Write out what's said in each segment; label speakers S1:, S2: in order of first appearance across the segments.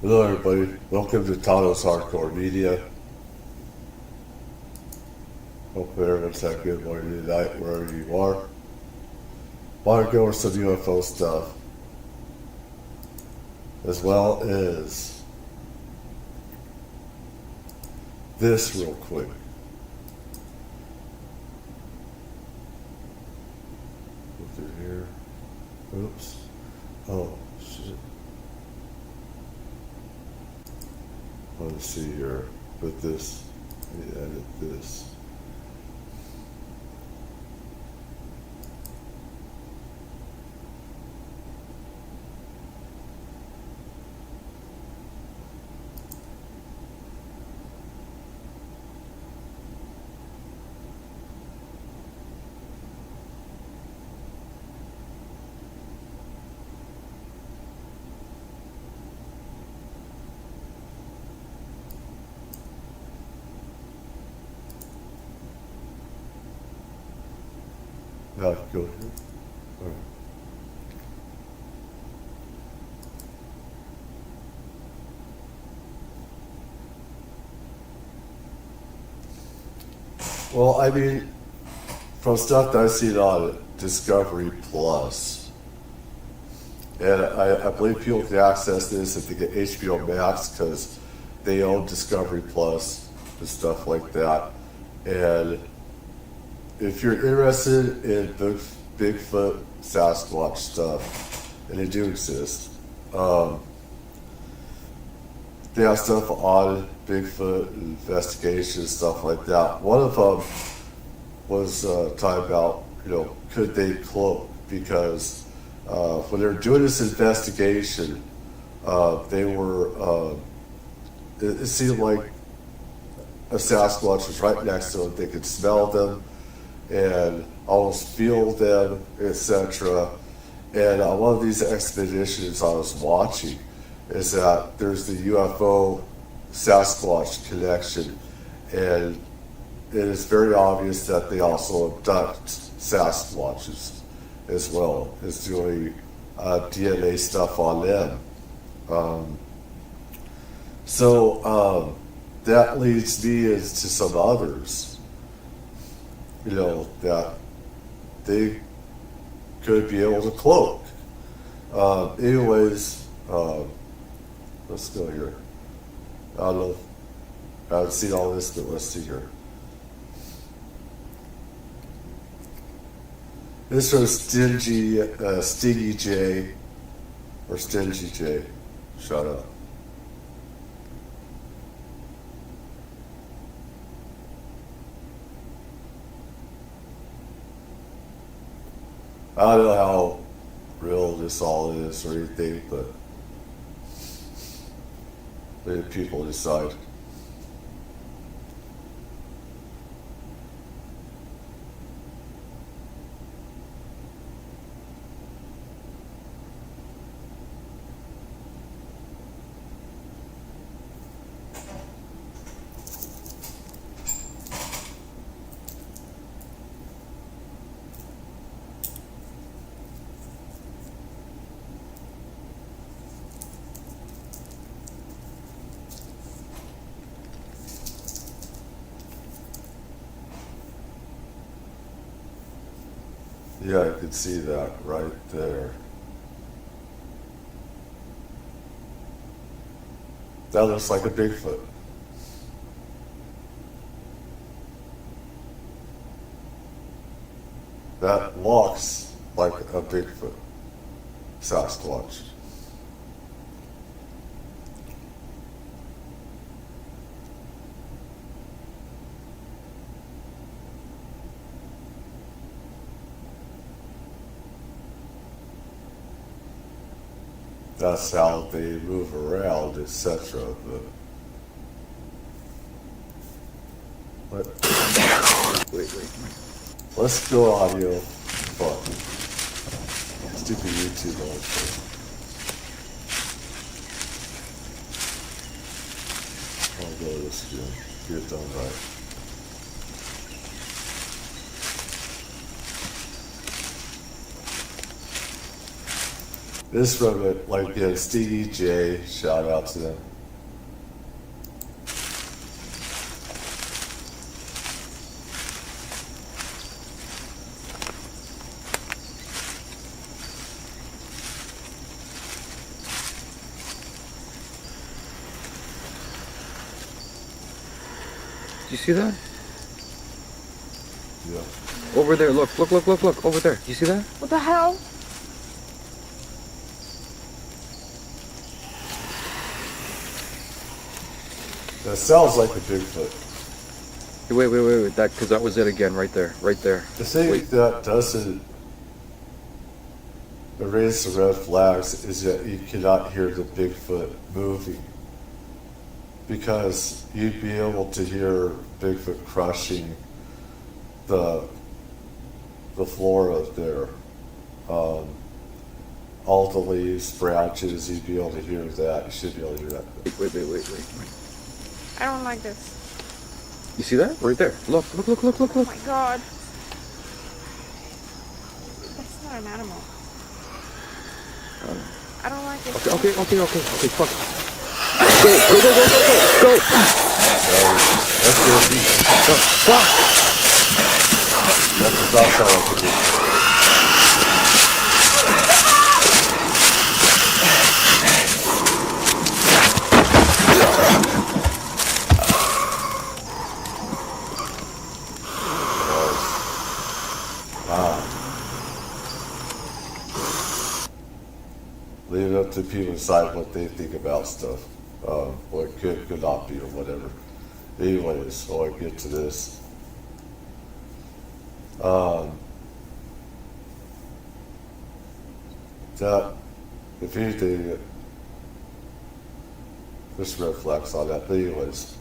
S1: Hello everybody, welcome to Tato's Hardcore Media. Hope everyone's had a good morning tonight wherever you are. Want to go over some UFO stuff, as well as this real quick. Go through here. Oops. Oh, shit. Let's see here. Put this. Let me edit this. Now go here. All right. Well, I mean, from stuff that I've seen on Discovery Plus, and I believe people can access this if they get HBO Max because they own Discovery Plus and stuff like that. And if you're interested in Bigfoot, Sasquatch stuff, and they do exist, they have stuff on Bigfoot, investigations, stuff like that. One of them was talking about, could they cloak? Because when they were doing this investigation, they were, it seemed like a Sasquatch was right next to them. They could smell them and almost feel them, etc. And on one of these expeditions I was watching is that there's the UFO Sasquatch connection, and it is very obvious that they also abduct Sasquatches as well as doing DNA stuff on them. So that leads me into some others, that they could be able to cloak. Anyways, let's go here. I don't know. I haven't seen all this, but let's see here. This was Stingy J, or Stingy J. Shut up. I don't know how real this all is or anything, but let people decide. Yeah, I could see that right there. That looks like a Bigfoot. That walks like a Bigfoot Sasquatch. That's how they move around, etc. But wait. Let's go audio. Fuck. Stupid YouTube also. I'll go this again. Get it done right. This from it, like, yeah, Stevie J, shout out to them.
S2: Do you see that?
S1: Yeah.
S2: Over there, look, over there. Do you see that?
S3: What the hell?
S1: That sounds like a Bigfoot.
S2: Wait. Because that was it again, right there.
S1: The thing that doesn't raise the red flags is that you cannot hear the Bigfoot moving. Because you'd be able to hear Bigfoot crushing the floor of there. All the leaves, branches, you'd be able to hear that. You should be able to hear that.
S2: Wait.
S3: I don't like this.
S2: You see that? Right there. Look.
S3: Oh my god. That's not an animal. I don't like it.
S2: Okay, fuck. Go.
S1: That's gonna be.
S2: Fuck.
S1: That's not sound like a leave it up to people to decide what they think about stuff. What could not be or whatever. Anyways, so I get to this. That, if anything, this reflects on that. But anyways,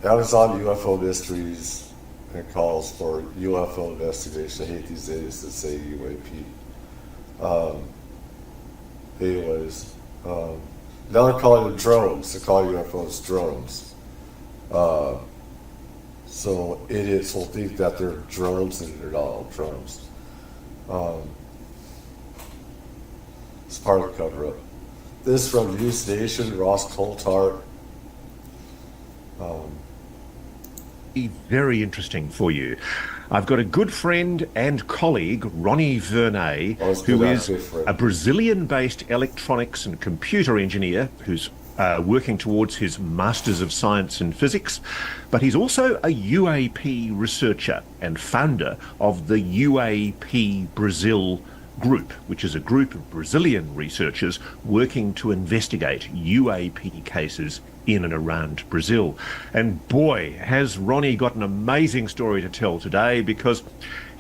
S1: Amazon UFO Mysteries and calls for UFO investigation. I hate these days that say UAP. Anyways, now they're calling them drones. They call UFOs drones. So idiots will think that they're drones and they're not all drones. It's part of the cover-up. This from News Nation, Ross Coulthart.
S4: Very interesting for you. I've got a good friend and colleague, Ronnie Vernay, who is a Brazilian-based electronics and computer engineer who's working towards his Masters of Science in Physics, but he's also a UAP researcher and founder of the UAP Brazil Group, which is a group of Brazilian researchers working to investigate UAP cases in and around Brazil. And boy, has Ronnie got an amazing story to tell today, because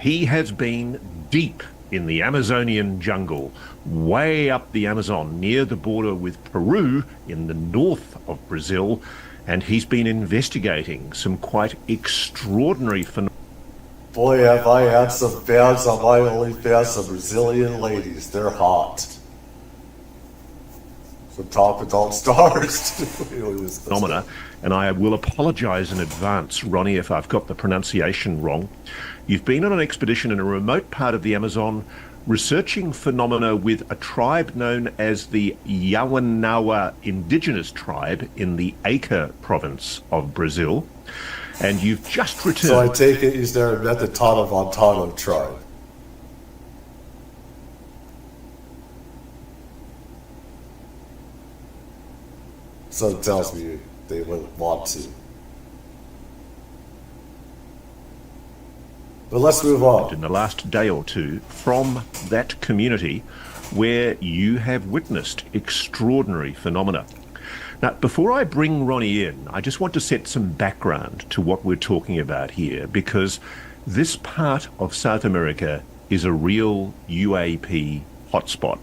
S4: he has been deep in the Amazonian jungle, way up the Amazon near the border with Peru in the north of Brazil, and he's been investigating some quite extraordinary phenomena.
S1: Boy, have I had some fans on my OnlyFans, some Brazilian ladies. They're hot. Some top adult stars.
S4: Phenomena, and I will apologise in advance, Ronnie, if I've got the pronunciation wrong. You've been on an expedition in a remote part of the Amazon researching phenomena with a tribe known as the Yawanawa indigenous tribe in the Acre province of Brazil. And you've just returned...
S1: So I take it he's never met the Tano Montano tribe. So it tells me they wouldn't want to. But let's move on.
S4: In the last day or two from that community where you have witnessed extraordinary phenomena. Now, before I bring Ronnie in, I just want to set some background to what we're talking about here, because this part of South America is a real UAP hotspot.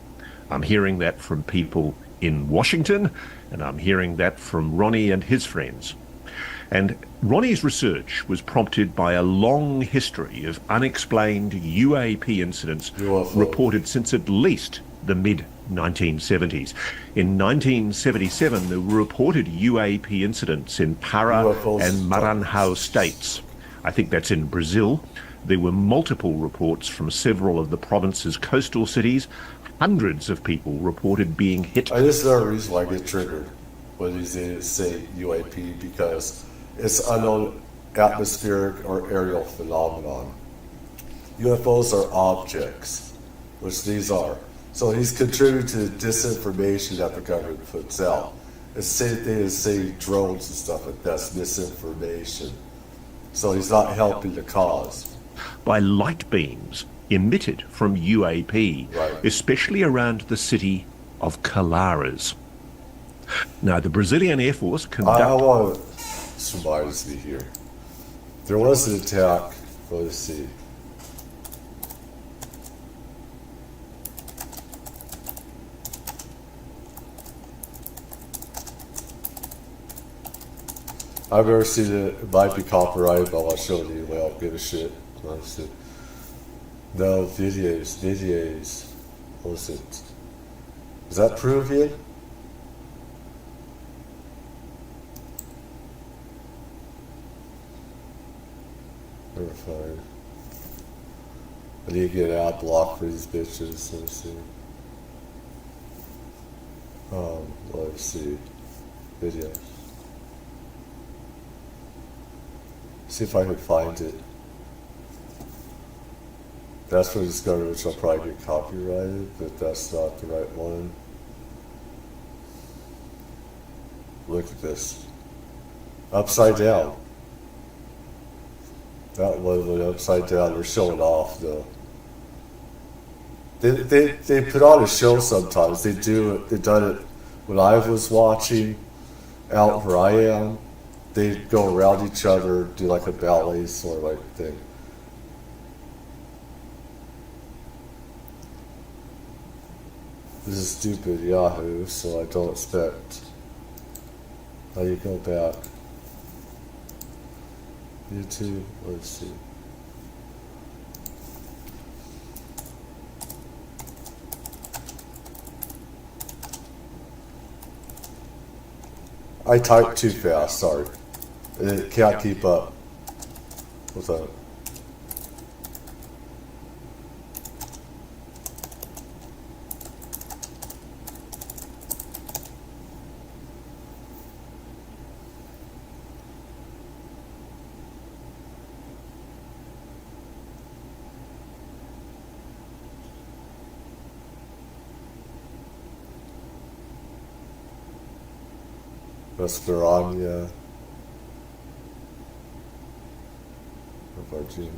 S4: I'm hearing that from people in Washington, and I'm hearing that from Ronnie and his friends. And Ronnie's research was prompted by a long history of unexplained UAP incidents reported since at least the mid-1970s. In 1977, there were reported UAP incidents in Para and Maranhão states. I think that's in Brazil. There were multiple reports from several of the province's coastal cities. Hundreds of people reported being hit.
S1: I just know the reason why I get triggered when you say UAP, because it's unknown atmospheric or aerial phenomenon. UFOs are objects, which these are. So he's contributing to the disinformation that the government puts out. It's the same thing as saying drones and stuff like that's misinformation. So he's not helping the cause.
S4: By light beams emitted from UAP,
S1: Right.
S4: especially around the city of Colares. Now, the Brazilian Air Force
S1: I
S4: conducted...
S1: want to reminds me here. There was an attack. Let's see. I've never seen it. It might be copyrighted, but I'll show it anyway. I don't give a shit. Honestly. No, videos. What was it? Is that Peruvian? Never find. I need to get an ad block for these bitches. Let's see. Let's see. Videos. See if I can find it. That's what it's going to, which I'll probably get copyrighted, but that's not the right one. Look at this. Upside down. That one went upside down. They're showing off though. They put on a show sometimes. They do it. They done it when I was watching out where I am. They go around each other, do like a ballet sort of like thing. This is stupid Yahoo, so I don't expect. How do you go back? YouTube, let's see. I typed too fast, sorry. It can't keep up. What's that? Virginia. Virginia.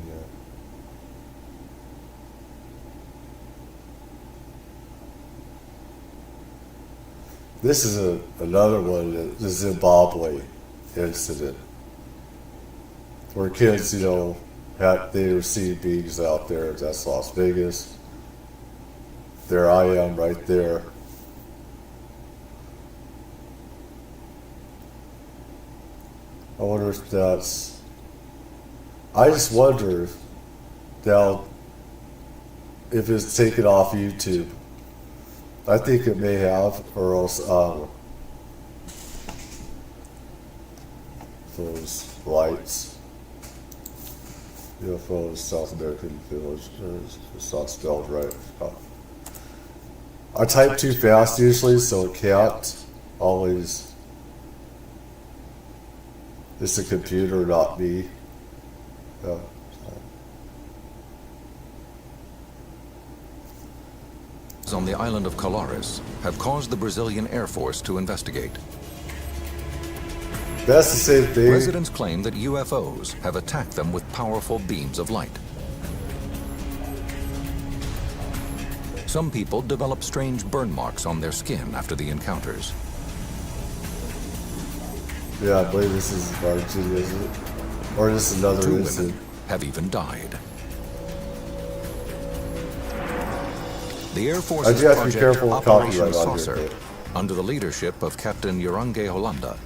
S1: This is another one, the Zimbabwe incident, where kids, they receive beings out there. That's Las Vegas. There I am right there. I wonder if that's... I just wonder now if it's taken off YouTube. I think it may have, or else those lights. UFO South American Village. It's not spelled right. I type too fast usually, so it can't always. It's the computer, not me.
S5: On the island of Colares have caused the Brazilian Air Force to investigate.
S1: That's the same thing.
S5: Residents claim that UFOs have attacked them with powerful beams of light. Some people develop strange burn marks on their skin after the encounters.
S1: Yeah, I believe this is Virginia, isn't it? Or this is another
S5: 2
S1: incident.
S5: women have even died. The Air Force's
S1: do have to be
S5: project
S1: careful with
S5: Operation
S1: copyright on here,
S5: Saucer,
S1: but-
S5: under the leadership of Captain Jorange Hollanda,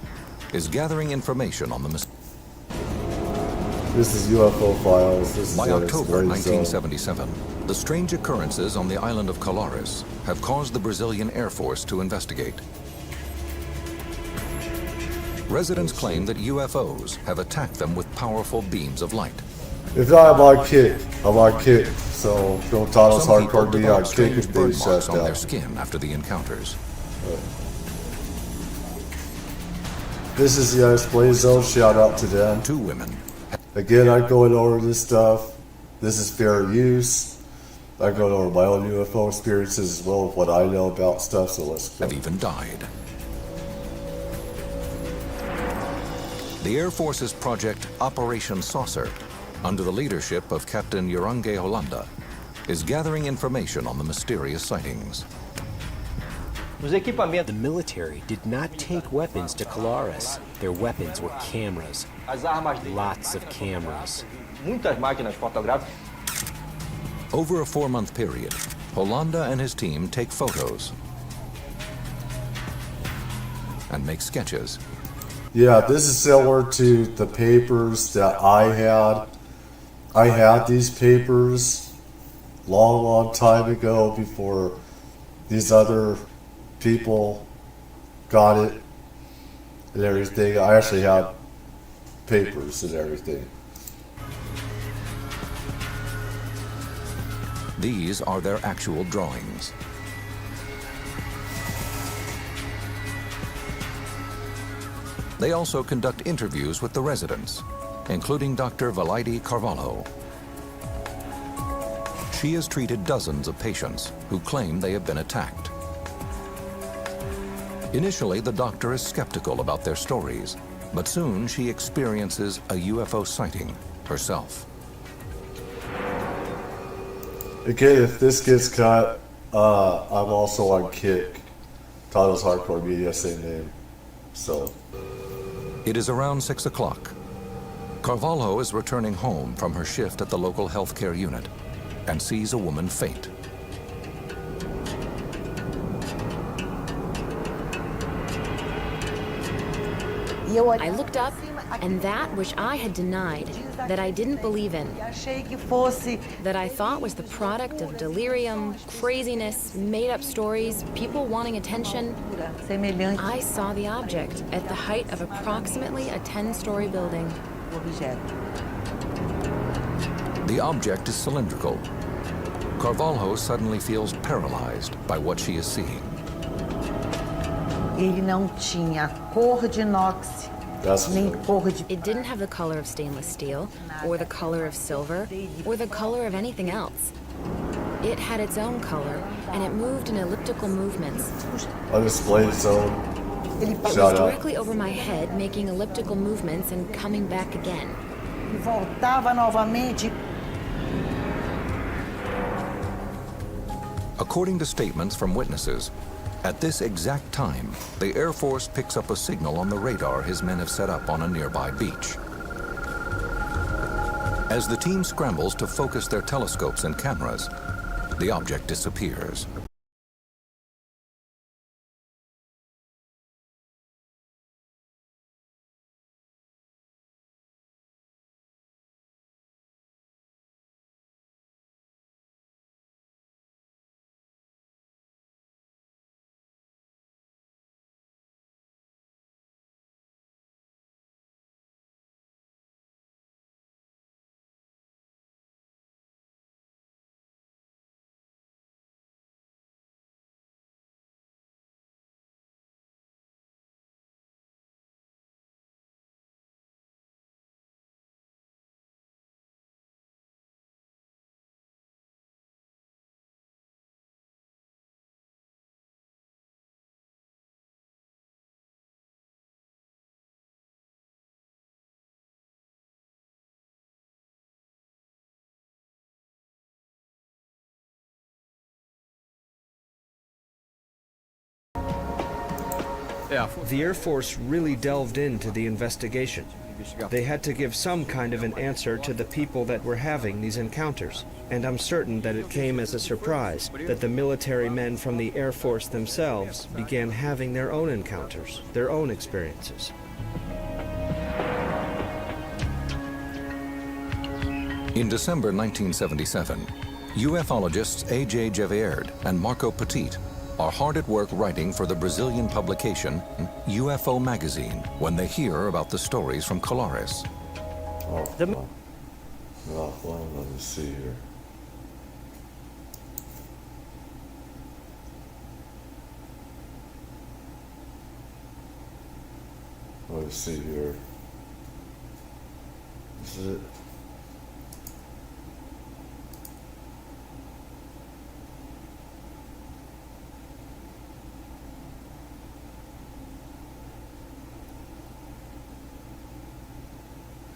S5: is gathering information on the mystery.
S1: This is UFO files. This is
S5: By
S1: an
S5: October
S1: explained zone.
S5: 1977, the strange occurrences on the island of Colares have caused the Brazilian Air Force to investigate. Residents claim that UFOs have attacked them with powerful beams of light.
S1: If not, I might kick. I might kick. So don't tell us
S5: Some people
S1: hardcore me.
S5: develop
S1: I kick
S5: strange
S1: and
S5: burn
S1: be shut
S5: marks on
S1: down.
S5: their skin after the encounters.
S1: This is the Unexplained Zone. Shout out to them.
S5: 2 women
S1: Again, I'm going over this stuff. This is fair use. I'm going over my own UFO experiences as well as what I know about stuff. So let's go.
S5: have even died. The Air Force's project Operation Saucer, under the leadership of Captain Jorange Hollanda, is gathering information on the mysterious sightings.
S6: The military did not take weapons to Colares. Their weapons were cameras. Lots of cameras.
S5: Over a 4-month period, Hollanda and his team take photos and make sketches.
S1: Yeah, this is similar to the papers that I had. I had these papers long time ago before these other people got it and everything. I actually had papers and everything.
S5: These are their actual drawings. They also conduct interviews with the residents, including Dr. Valaidi Carvalho. She has treated dozens of patients who claim they have been attacked. Initially, the doctor is skeptical about their stories, but soon she experiences a UFO sighting herself.
S1: Again, if this gets cut, I'm also on Kick. Titles Hardcore Media, same name. So.
S5: It is around 6 o'clock. Carvalho is returning home from her shift at the local healthcare unit and sees a woman faint.
S7: I looked up, and that which I had denied, that I didn't believe in, that I thought was the product of delirium, craziness, made-up stories, people wanting attention, I saw the object at the height of approximately a 10-story building.
S5: The object is cylindrical. Carvalho suddenly feels paralyzed by what she is seeing.
S7: It didn't have the color of stainless steel, or the color of silver, or the color of anything else. It had its own color, and it moved in elliptical movements.
S1: Unexplained Zone.
S7: It was directly over my head, making elliptical movements and coming back again.
S5: According to statements from witnesses, at this exact time, the Air Force picks up a signal on the radar his men have set up on a nearby beach. As the team scrambles to focus their telescopes and cameras, the object disappears.
S8: The Air Force really delved into the investigation. They had to give some kind of an answer to the people that were having these encounters. And I'm certain that it came as a surprise that the military men from the Air Force themselves began having their own encounters, their own experiences.
S5: In December 1977, ufologists A.J. Gevierd and Marco Petit are hard at work writing for the Brazilian publication UFO magazine when they hear about the stories from Colares.
S1: Oh, well, let me see here. Let me see here. Is it?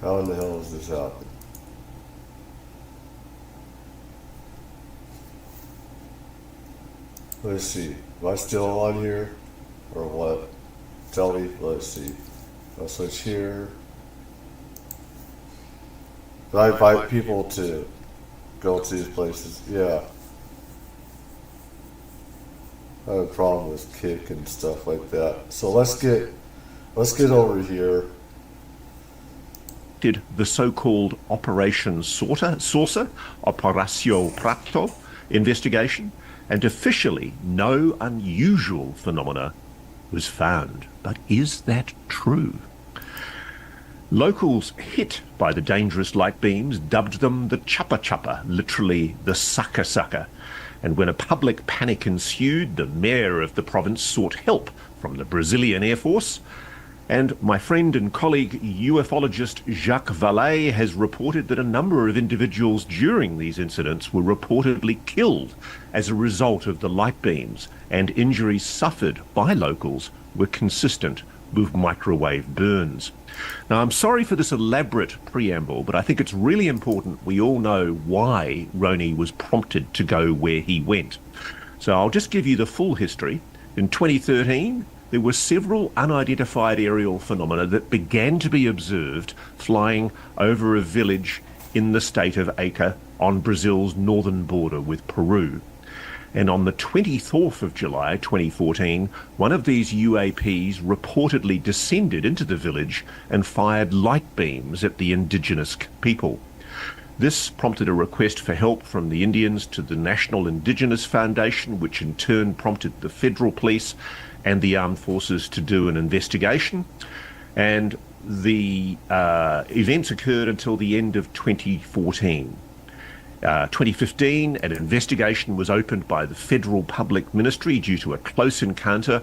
S1: How in the hell is this happening? Let's see. Am I still on here? Or what? Tell me. Let's see. I'll switch here. But I invite people to go to these places. Yeah. I have a problem with kick and stuff like that. So let's get over here.
S4: Did the so-called Operation Saucer, Operacio Prato investigation, and officially no unusual phenomena was found. But is that true? Locals hit by the dangerous light beams dubbed them the chapa chapa, literally the sucker sucker. And when a public panic ensued, the mayor of the province sought help from the Brazilian Air Force. And my friend and colleague ufologist Jacques Vallée has reported that a number of individuals during these incidents were reportedly killed as a result of the light beams, and injuries suffered by locals were consistent with microwave burns. Now, I'm sorry for this elaborate preamble, but I think it's really important we all know why Ronnie was prompted to go where he went. So I'll just give you the full history. In 2013, there were several unidentified aerial phenomena that began to be observed flying over a village in the state of Acre on Brazil's northern border with Peru. And on the 24th of July 2014, one of these UAPs reportedly descended into the village and fired light beams at the indigenous people. This prompted a request for help from the Indians to the National Indigenous Foundation, which in turn prompted the federal police and the armed forces to do an investigation. And the events occurred until the end of 2014. 2015, an investigation was opened by the Federal Public Ministry due to a close encounter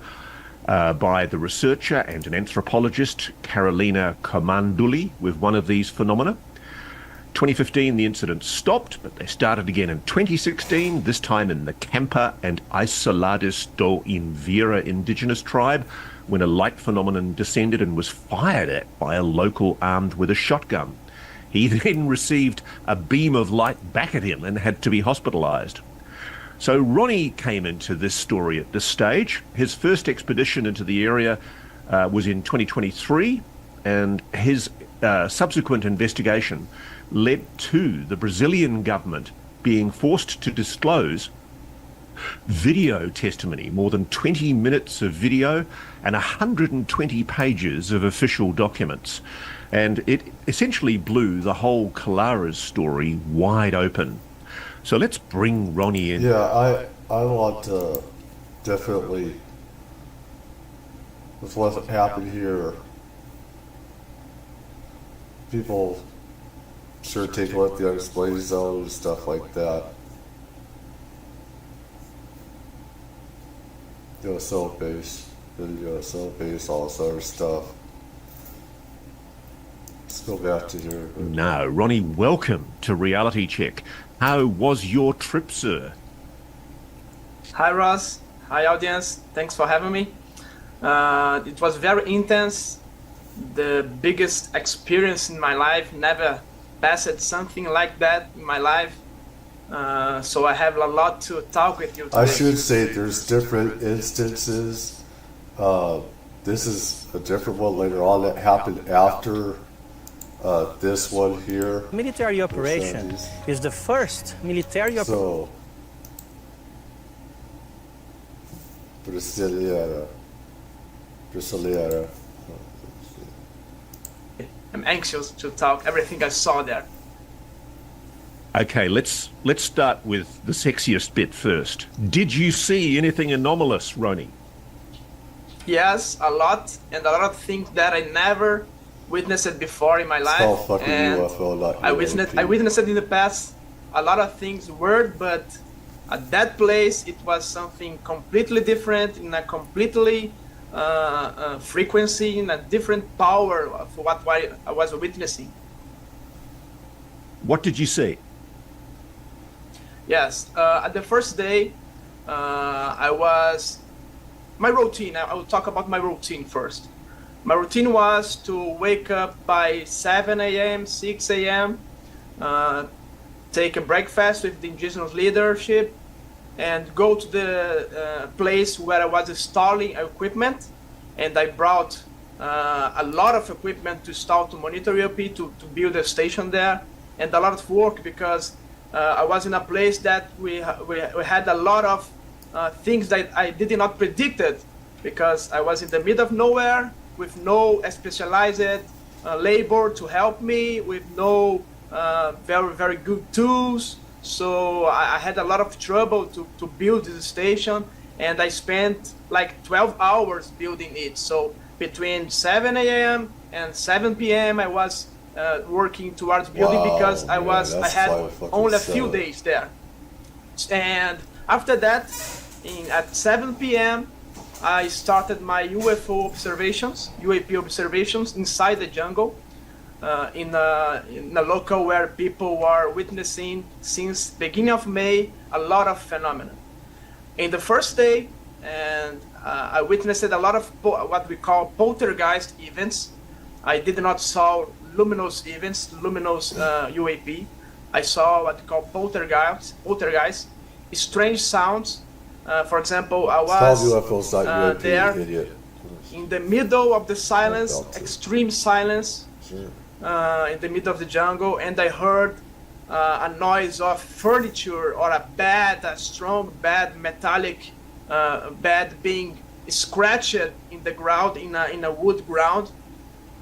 S4: by the researcher and an anthropologist, Carolina Comanduli, with one of these phenomena. 2015, the incident stopped, but they started again in 2016, this time in the Campa and Isoladas do Invera indigenous tribe, when a light phenomenon descended and was fired at by a local armed with a shotgun. He then received a beam of light back at him and had to be hospitalized. So Ronnie came into this story at this stage. His first expedition into the area was in 2023, and his subsequent investigation led to the Brazilian government being forced to disclose video testimony, more than 20 minutes of video and 120 pages of official documents. And it essentially blew the whole Colares story wide open. So let's bring Ronnie in.
S1: Yeah, I want to definitely, with what happened here, people sure take a look at the unexplained zone and stuff like that. USO base, all this other stuff. Let's go back to here.
S4: Now, Ronnie, welcome to Reality Check. How was your trip, sir?
S9: Hi, Ross. Hi, audience. Thanks for having me. It was very intense. The biggest experience in my life. Never passed something like that in my life. So I have a lot to talk with you today.
S1: I should say there's different instances. This is a different one later on that happened after this one here.
S10: Military operation is the first military operation.
S1: So, Brasileira.
S9: I'm anxious to talk everything I saw there.
S4: Okay, let's start with the sexiest bit first. Did you see anything anomalous, Ronnie?
S9: Yes, a lot, and a lot of things that I never witnessed before in my life.
S1: called fucking
S9: And
S1: UFO, not
S9: I
S1: UAP.
S9: witnessed in the past a lot of things weird, but at that place it was something completely different, in a completely frequency, in a different power of what I was witnessing.
S4: What did you see?
S9: Yes, at the first day, my routine, I will talk about my routine first. My routine was to wake up by 7 a.m., 6 a.m., take a breakfast with the indigenous leadership, and go to the place where I was installing equipment. And I brought a lot of equipment to install to monitor UAP, to build a station there, and a lot of work, because I was in a place that we had a lot of things that I did not predicted, because I was in the middle of nowhere with no specialized labor to help me, with no very, very good tools. So I had a lot of trouble to build this station, and I spent like 12 hours building it. So between 7 a.m. and 7 p.m. I was working towards building, because I had only a few days there. And after that, at 7 p.m. I started my UFO observations, UAP observations inside the jungle, in a local where people were witnessing since beginning of May a lot of phenomena. In the first day, and I witnessed a lot of what we call poltergeist events. I did not saw luminous events, luminous UAP. I saw what we call poltergeist, strange sounds. For example, I was there in the middle of the silence, extreme silence, in the middle of the jungle, and I heard a noise of furniture, or a strong metallic bed being scratched in the ground, in a wood ground,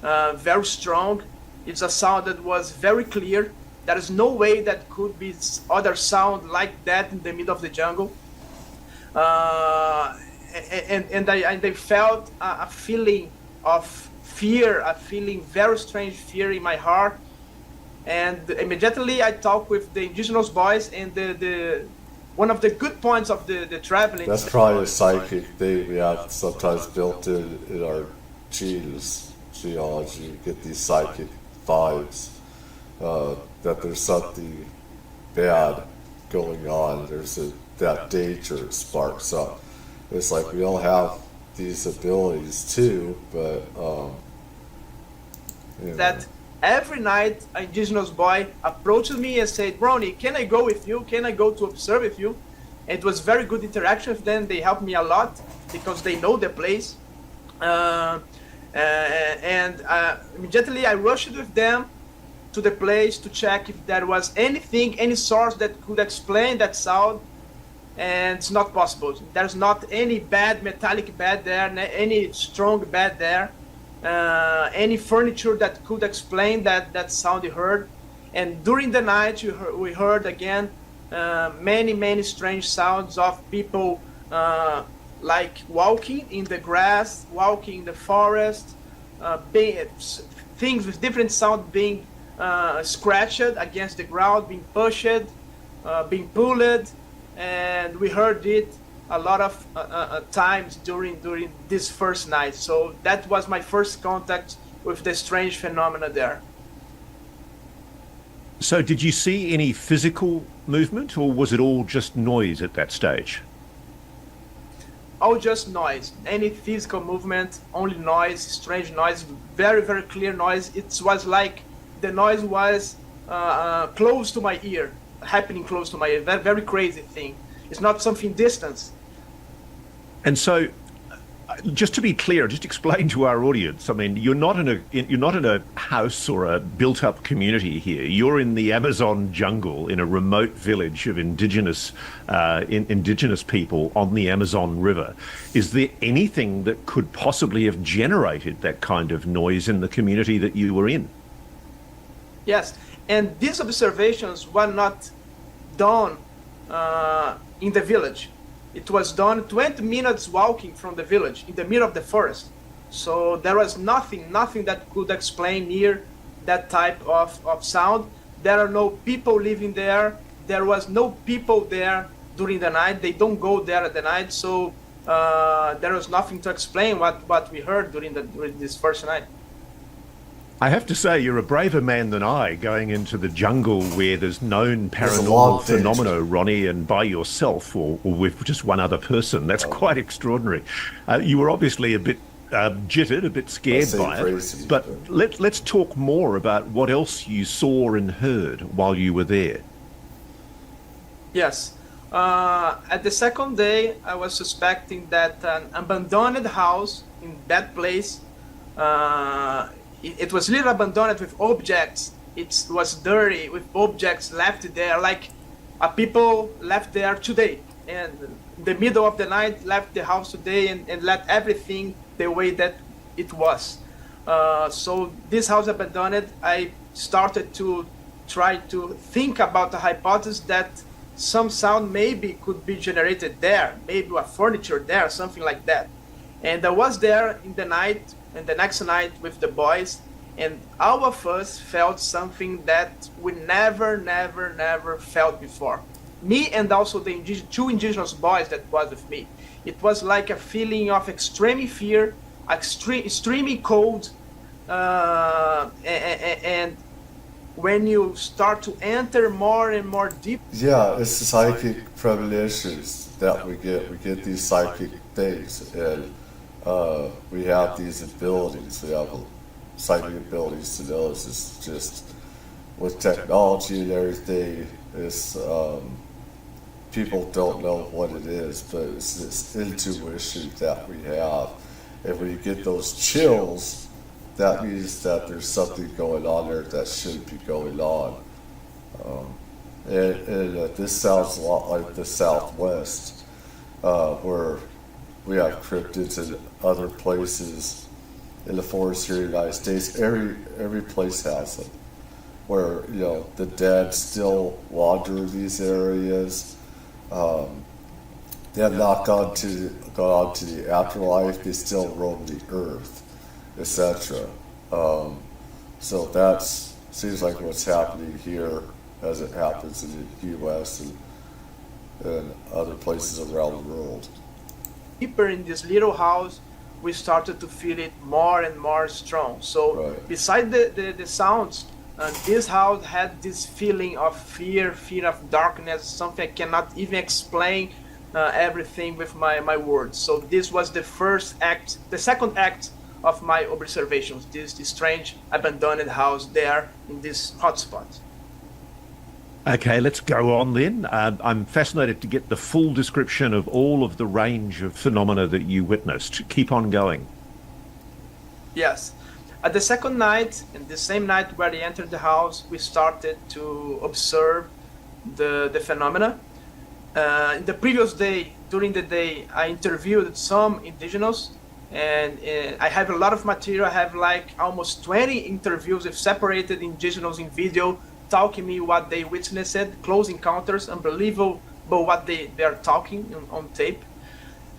S9: very strong. It's a sound that was very clear. There is no way that could be other sound like that in the middle of the jungle. And I felt a feeling of fear, a feeling very strange fear in my heart. And immediately I talked with the indigenous boys, and the one of the good points of the traveling.
S1: That's probably a psychic thing we have sometimes built in our geology. You get these psychic vibes that there's something bad going on. There's that danger sparks up. It's like we all have these abilities too, but
S9: that every night an indigenous boy approached me and said, "Ronnie, can I go with you? Can I go to observe with you?" It was very good interaction with them. They helped me a lot because they know the place. And immediately I rushed with them to the place to check if there was anything, any source that could explain that sound. And it's not possible. There's not any bad metallic bed there, any strong bed there, any furniture that could explain that sound you heard. And during the night, we heard again many strange sounds of people like walking in the grass, walking in the forest, things with different sound being scratched against the ground, being pushed, being pulled. And we heard it a lot of times during this first night. So that was my first contact with the strange phenomena there.
S4: So did you see any physical movement, or was it all just noise at that stage?
S9: All just noise. Any physical movement, only noise, strange noise, very, very clear noise. It was like the noise was close to my ear, happening close to my ear. Very, very crazy thing. It's not something distant.
S4: And so, just to be clear, just explain to our audience. I mean, you're not in a house or a built-up community here. You're in the Amazon jungle, in a remote village of indigenous people on the Amazon River. Is there anything that could possibly have generated that kind of noise in the community that you were in?
S9: Yes, and these observations were not done in the village. It was done 20 minutes walking from the village, in the middle of the forest. So there was nothing that could explain near that type of sound. There are no people living there. There was no people there during the night. They don't go there at the night. So there was nothing to explain what we heard during this first night.
S4: I have to say, you're a braver man than I, going into the jungle where there's known
S1: There's a lot
S4: paranormal
S1: of danger.
S4: phenomena, Ronnie, and by yourself or with just one other person. That's quite extraordinary. You were obviously a bit jittered, a bit scared
S1: say
S4: by it.
S1: crazy,
S4: But let's talk more about what else you saw and heard while you were there.
S9: Yes. At the second day, I was suspecting that an abandoned house in that place, it was little abandoned with objects. It was dirty with objects left there, like people left there today. And in the middle of the night, left the house today and left everything the way that it was. So this house abandoned, I started to try to think about the hypothesis that some sound maybe could be generated there, maybe a furniture there, something like that. And I was there in the night and the next night with the boys, and all of us felt something that we never felt before. Me and also the two indigenous boys that was with me. It was like a feeling of extreme fear, extremely cold, and when you start to enter more and more deep.
S1: Yeah, it's the psychic premonitions that we get. We get these psychic things, and we have these abilities. We have psychic abilities to know. It's just with technology and everything. It's people don't know what it is, but it's this intuition that we have, and when you get those chills, that means that there's something going on there that shouldn't be going on. And this sounds a lot like the Southwest, where we have cryptids and other places in the forest here in the United States. Every place has them, where the dead still wander these areas. They have not gone on to the afterlife. They still roam the earth, etc. So that seems like what's happening here as it happens in the U.S. and other places around the world.
S9: Deeper in this little house, we started to feel it more and more strong. So beside the sounds, this house had this feeling of fear of darkness, something I cannot even explain everything with my words. So this was the first act, the second act of my observations, this strange abandoned house there in this hotspot.
S4: Okay, let's go on then. I'm fascinated to get the full description of all of the range of phenomena that you witnessed. Keep on going.
S9: Yes. At the second night, and the same night where they entered the house, we started to observe the phenomena. In the previous day, during the day, I interviewed some indigenous, and I have a lot of material. I have like almost 20 interviews with separated indigenous in video, talking me what they witnessed, close encounters, unbelievable what they are talking on tape.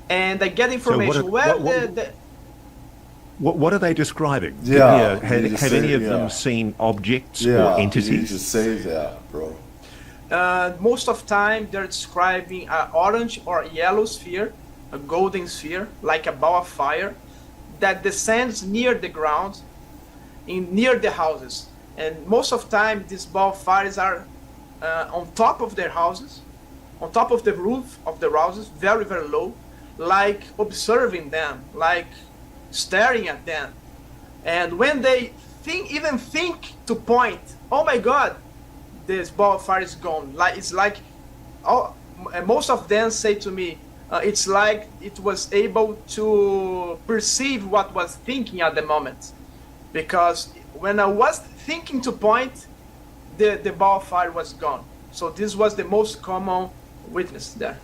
S9: And I get information
S4: what are they describing?
S1: Yeah,
S4: have any of them seen objects or entities?
S1: You need to say that, bro.
S9: Most of time they're describing an orange or yellow sphere, a golden sphere, like a ball of fire, that descends near the ground, near the houses. And most of time these ball of fires are on top of their houses, on top of the roof of the houses, very low, like observing them, like staring at them. And when they even think to point, oh my God, this ball of fire is gone. It's like most of them say to me, it's like it was able to perceive what was thinking at the moment. Because when I was thinking to point, the ball of fire was gone. So this was the most common witness there.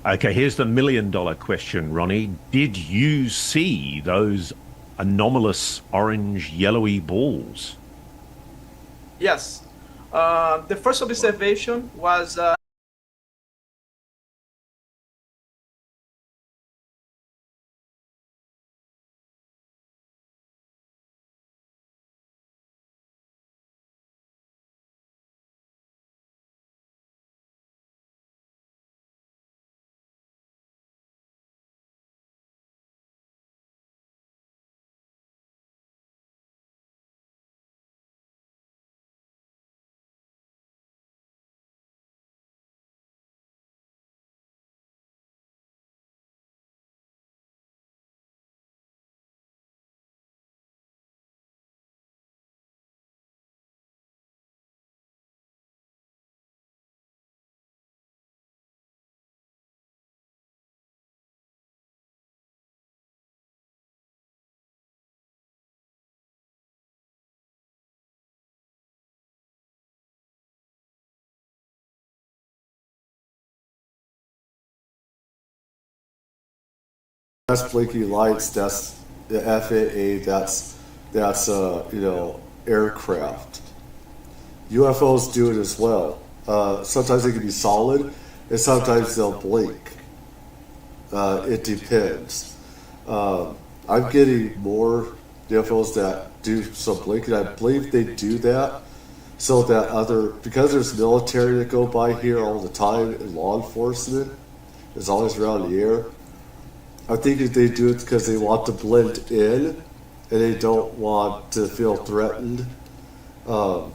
S4: Okay, here's the $1 million question, Ronnie. Did you see those anomalous orange yellowy balls?
S9: Yes. The first observation was
S1: That's blinking lights. That's the FAA. That's aircraft. UFOs do it as well. Sometimes they can be solid, and sometimes they'll blink. It depends. I'm getting more UFOs that do some blinking. I believe they do that so that because there's military that go by here all the time, and law enforcement is always around the air. I think that they do it because they want to blend in, and they don't want to feel threatened from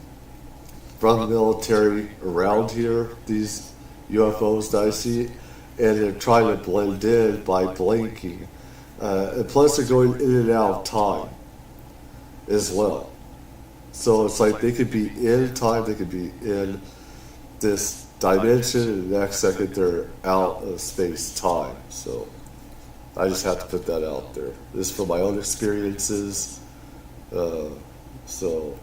S1: the military around here, these UFOs that I see, and they're trying to blend in by blinking. And plus they're going in and out of time as well. So it's like they could be in time, they could be in this dimension, and the next second they're out of space-time. So I just have to put that out there. This is from my own experiences. So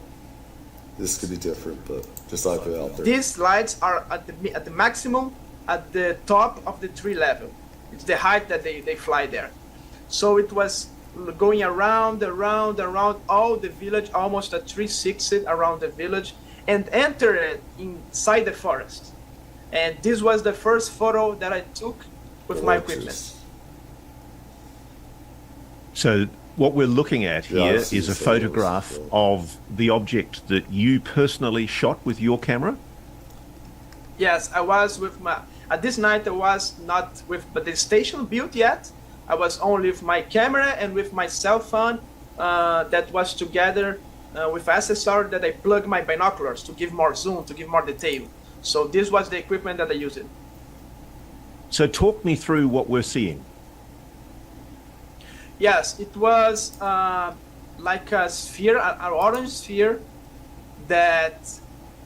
S1: this could be different, but just I put it out there.
S9: These lights are at the maximum at the top of the tree level. It's the height that they fly there. So it was going around all the village, almost a 360 around the village, and entered inside the forest. And this was the first photo that I took with my equipment.
S4: So what we're looking at here is a photograph of the object that you personally shot with your camera?
S9: Yes, I was with at this night I was not with the station built yet. I was only with my camera and with my cell phone that was together with accessory that I plugged my binoculars to give more zoom, to give more detail. So this was the equipment that I used.
S4: So talk me through what we're seeing.
S9: Yes, it was like a sphere, an orange sphere that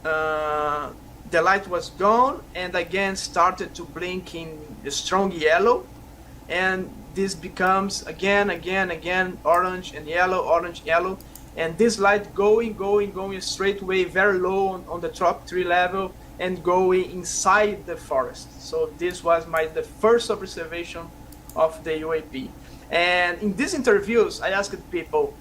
S9: the light was gone and again started to blink in a strong yellow, and this becomes again, orange and yellow, and this light going straight away very low on the top tree level and going inside the forest. So this was the first observation of the UAP. And in these interviews, I asked people,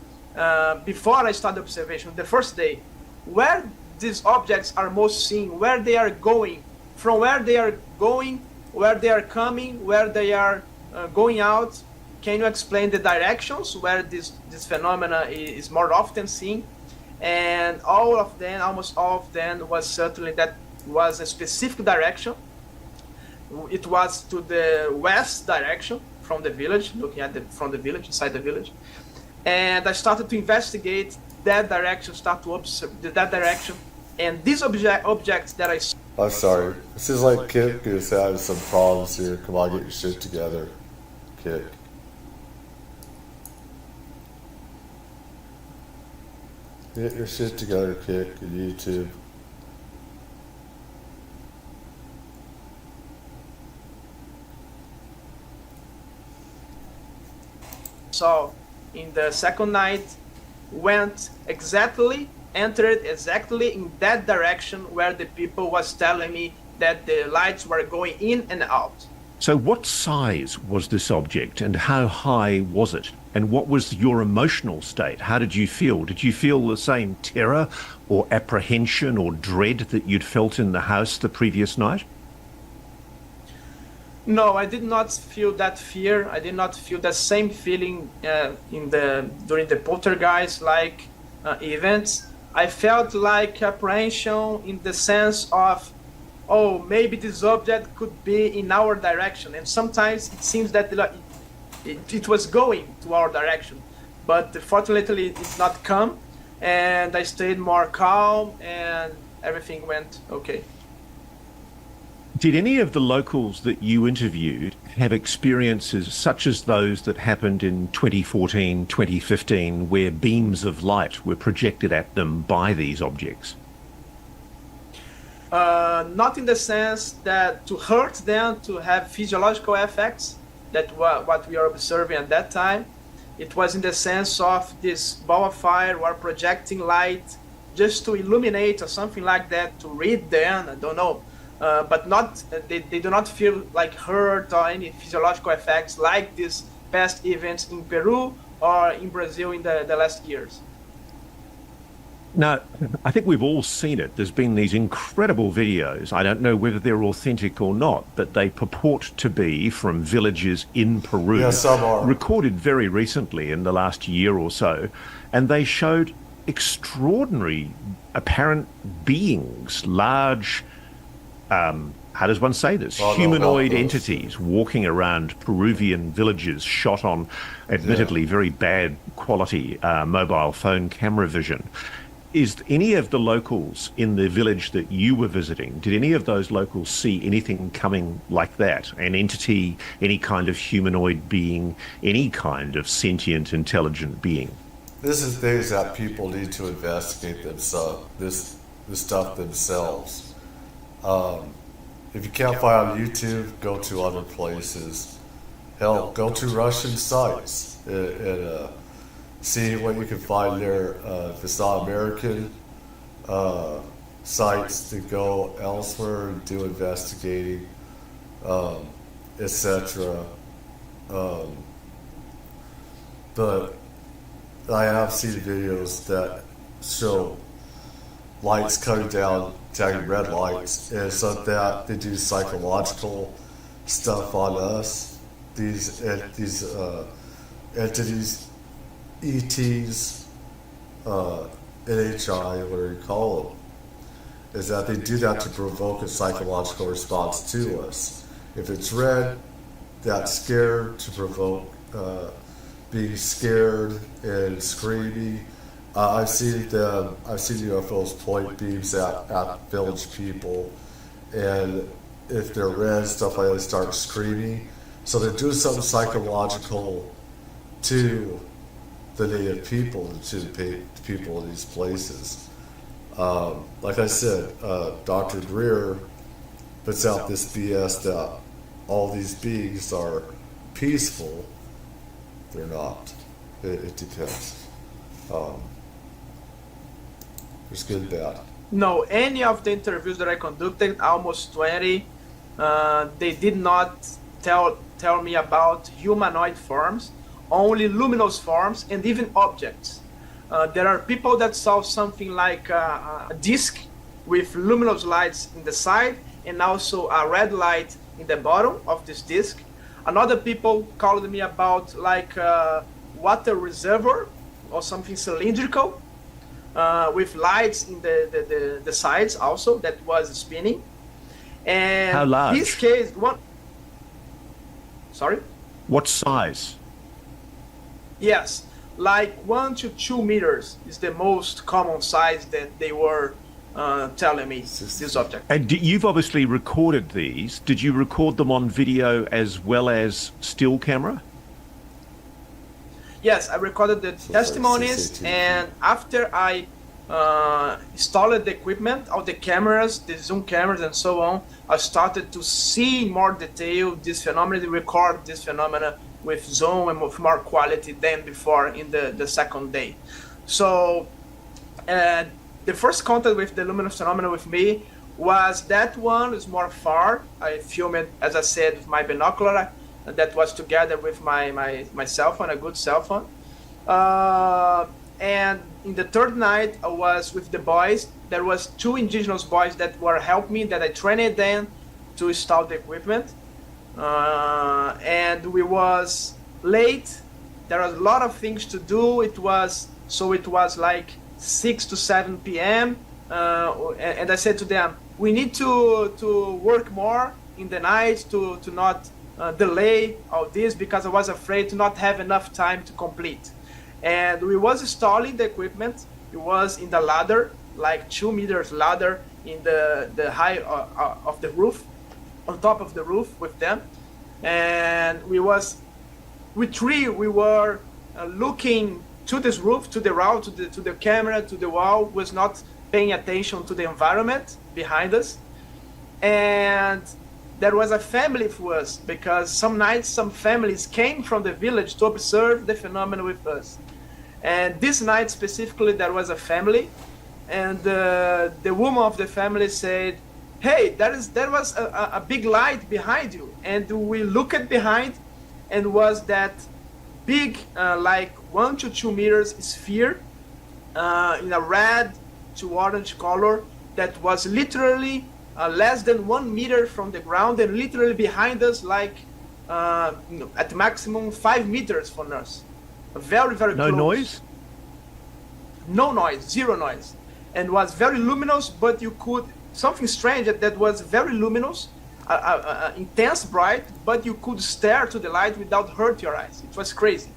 S9: before I started observation, the first day, where these objects are most seen, where they are going, from where they are going, where they are coming, where they are going out. Can you explain the directions where this phenomena is more often seen? And almost all of them was certainly that was a specific direction. It was to the west direction from the village, looking at from the village, inside the village. And I started to investigate that direction, start to observe that direction. And these objects that I saw.
S1: I'm sorry. This is like Kit is having some problems here. Come on, get your shit together, Kit. Get your shit together, Kit, on YouTube.
S9: So in the second night entered exactly in that direction where the people was telling me that the lights were going in and out.
S4: So what size was this object and how high was it? And what was your emotional state? How did you feel? Did you feel the same terror or apprehension or dread that you'd felt in the house the previous night?
S9: No, I did not feel that fear. I did not feel that same feeling during the poltergeist events. I felt like apprehension in the sense of, oh, maybe this object could be in our direction, and sometimes it seems that it was going to our direction, but fortunately it did not come, and I stayed more calm, and everything went okay.
S4: Did any of the locals that you interviewed have experiences such as those that happened in 2014, 2015, where beams of light were projected at them by these objects?
S9: Not in the sense that to hurt them, to have physiological effects, that what we are observing at that time. It was in the sense of this ball of fire or projecting light just to illuminate or something like that, to read them, I don't know. But not they do not feel like hurt or any physiological effects like these past events in Peru or in Brazil in the last years.
S4: Now, I think we've all seen it. There's been these incredible videos. I don't know whether they're authentic or not, but they purport to be from villages in Peru,
S1: Yeah, some are.
S4: recorded very recently in the last year or so, and they showed extraordinary apparent beings, large, how does one say this?
S1: Oh, no,
S4: humanoid
S1: no, no.
S4: entities walking around Peruvian villages, shot on admittedly very bad quality mobile phone camera vision. Is any of the locals in the village that you were visiting, did any of those locals see anything coming like that? An entity, any kind of humanoid being, any kind of sentient, intelligent being?
S1: This is things that people need to investigate themselves. This stuff themselves. If you can't find on YouTube, go to other places. Hell, go to Russian sites and see what you can find there. If it's not American sites, to go elsewhere and do investigating, etc. But I have seen videos that show lights coming down, tagging red lights, and so that they do psychological stuff on us. These entities, ETs, NHI, whatever you call them, is that they do that to provoke a psychological response to us. If it's red, that's scared, to provoke being scared and screaming. I've seen UFOs point beams at village people, and if they're red, stuff like that, they start screaming. So they're doing something psychological to the native people, to the people in these places. Like I said, Dr. Greer puts out this BS that all these beings are peaceful. They're not. It depends. There's good and bad.
S9: No, any of the interviews that I conducted, almost 20, they did not tell me about humanoid forms, only luminous forms and even objects. There are people that saw something like a disc with luminous lights in the side and also a red light in the bottom of this disc. Another people called me about like water reservoir or something cylindrical with lights in the sides also that was spinning. And
S4: how large?
S9: This case, one. Sorry?
S4: What size?
S9: Yes, like 1 to 2 meters is the most common size that they were telling me, this object.
S4: And you've obviously recorded these. Did you record them on video as well as still camera?
S9: Yes, I recorded the testimonies, and after I installed the equipment, all the cameras, the zoom cameras and so on, I started to see in more detail this phenomenon, to record this phenomena with zoom and with more quality than before in the second day. So the first contact with the luminous phenomena with me was that one is more far. I filmed it, as I said, with my binocular. That was together with my cell phone, a good cell phone. And in the third night, I was with the boys. There was 2 indigenous boys that were helping me, that I trained them to install the equipment. And we was late. There was a lot of things to do. It was like 6 to 7 p.m. And I said to them, we need to work more in the night to not delay all this, because I was afraid to not have enough time to complete. And we was installing the equipment. It was in the ladder, like 2 meters ladder in the height of the roof, on top of the roof with them. And we were looking to this roof, to the route, to the camera, to the wall, was not paying attention to the environment behind us. And there was a family for us, because some nights some families came from the village to observe the phenomenon with us. And this night specifically, there was a family, and the woman of the family said, hey, there was a big light behind you. And we looked behind, and was that big, like 1 to 2 meters sphere in a red to orange color that was literally less than 1 meter from the ground and literally behind us, like at maximum 5 meters from us. Very, very
S4: No
S9: close.
S4: noise?
S9: No noise, zero noise. And was very luminous, but you could, something strange that was very luminous, intense bright, but you could stare to the light without hurt your eyes. It was crazy.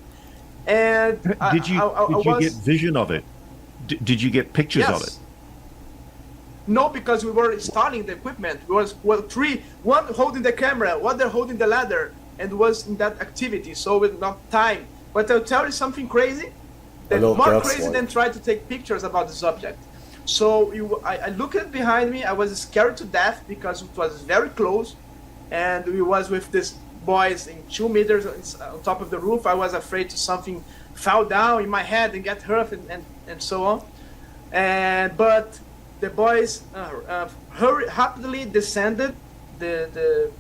S9: And
S4: Did you get vision of it? Did you get pictures of it?
S9: No, because we were installing the equipment. We was three, one holding the camera, one there holding the ladder, and was in that activity, so with not time. But I'll tell you something crazy, that more crazy than try to take pictures about this object. So I looked behind me, I was scared to death because it was very close, and we was with these boys in 2 meters on top of the roof. I was afraid to something fall down in my head and get hurt and so on. But the boys rapidly descended the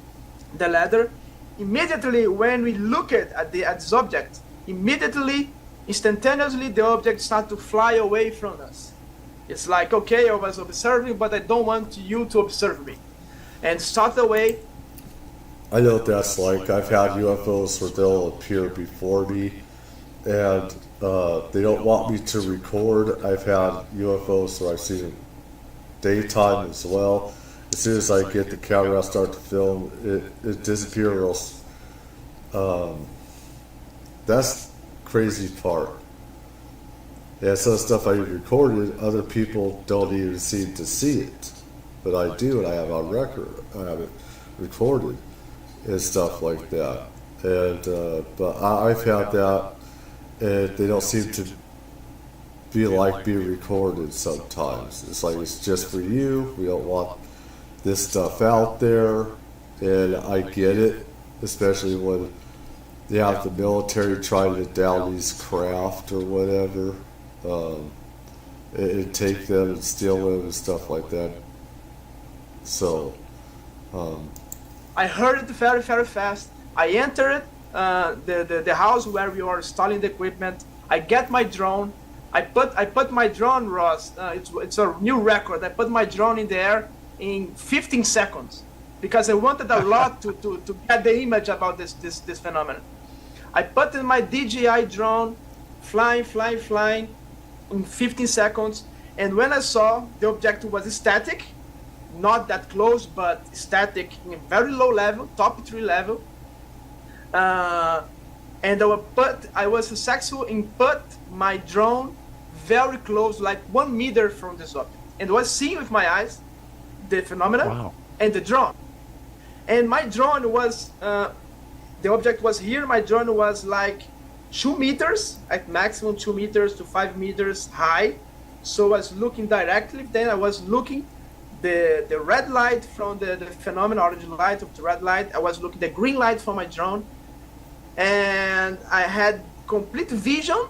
S9: ladder. Immediately when we looked at this object, instantaneously the object started to fly away from us. It's like, okay, I was observing, but I don't want you to observe me. And start away.
S1: I know what that's like. I've had UFOs where they'll appear before me, and they don't want me to record. I've had UFOs where I've seen it daytime as well. As soon as I get the camera, I start to film, it disappears. That's the crazy part. Yeah, some stuff I recorded, other people don't even seem to see it. But I do, and I have on record. I have it recorded and stuff like that. And but I've had that, and they don't seem to be like being recorded sometimes. It's like it's just for you. We don't want this stuff out there, and I get it, especially when you have the military trying to down these craft or whatever. And take them and steal them and stuff like that. So,
S9: I heard it very, very fast. I entered the house where we were installing the equipment. I get my drone. I put my drone, Ross. It's a new record. I put my drone in the air in 15 seconds because I wanted a lot to get the image about this phenomenon. I put in my DJI drone, flying in 15 seconds, and when I saw the object was static, not that close, but static in a very low level, top 3 level, and I was successful in put my drone very close, like 1 meter from this object, and was seeing with my eyes the phenomena and the drone. And my drone was, the object was here, my drone was like 2 meters, at maximum 2 meters to 5 meters high. So I was looking directly, then I was looking the red light from the phenomenon, orange light of the red light. I was looking the green light from my drone. And I had complete vision,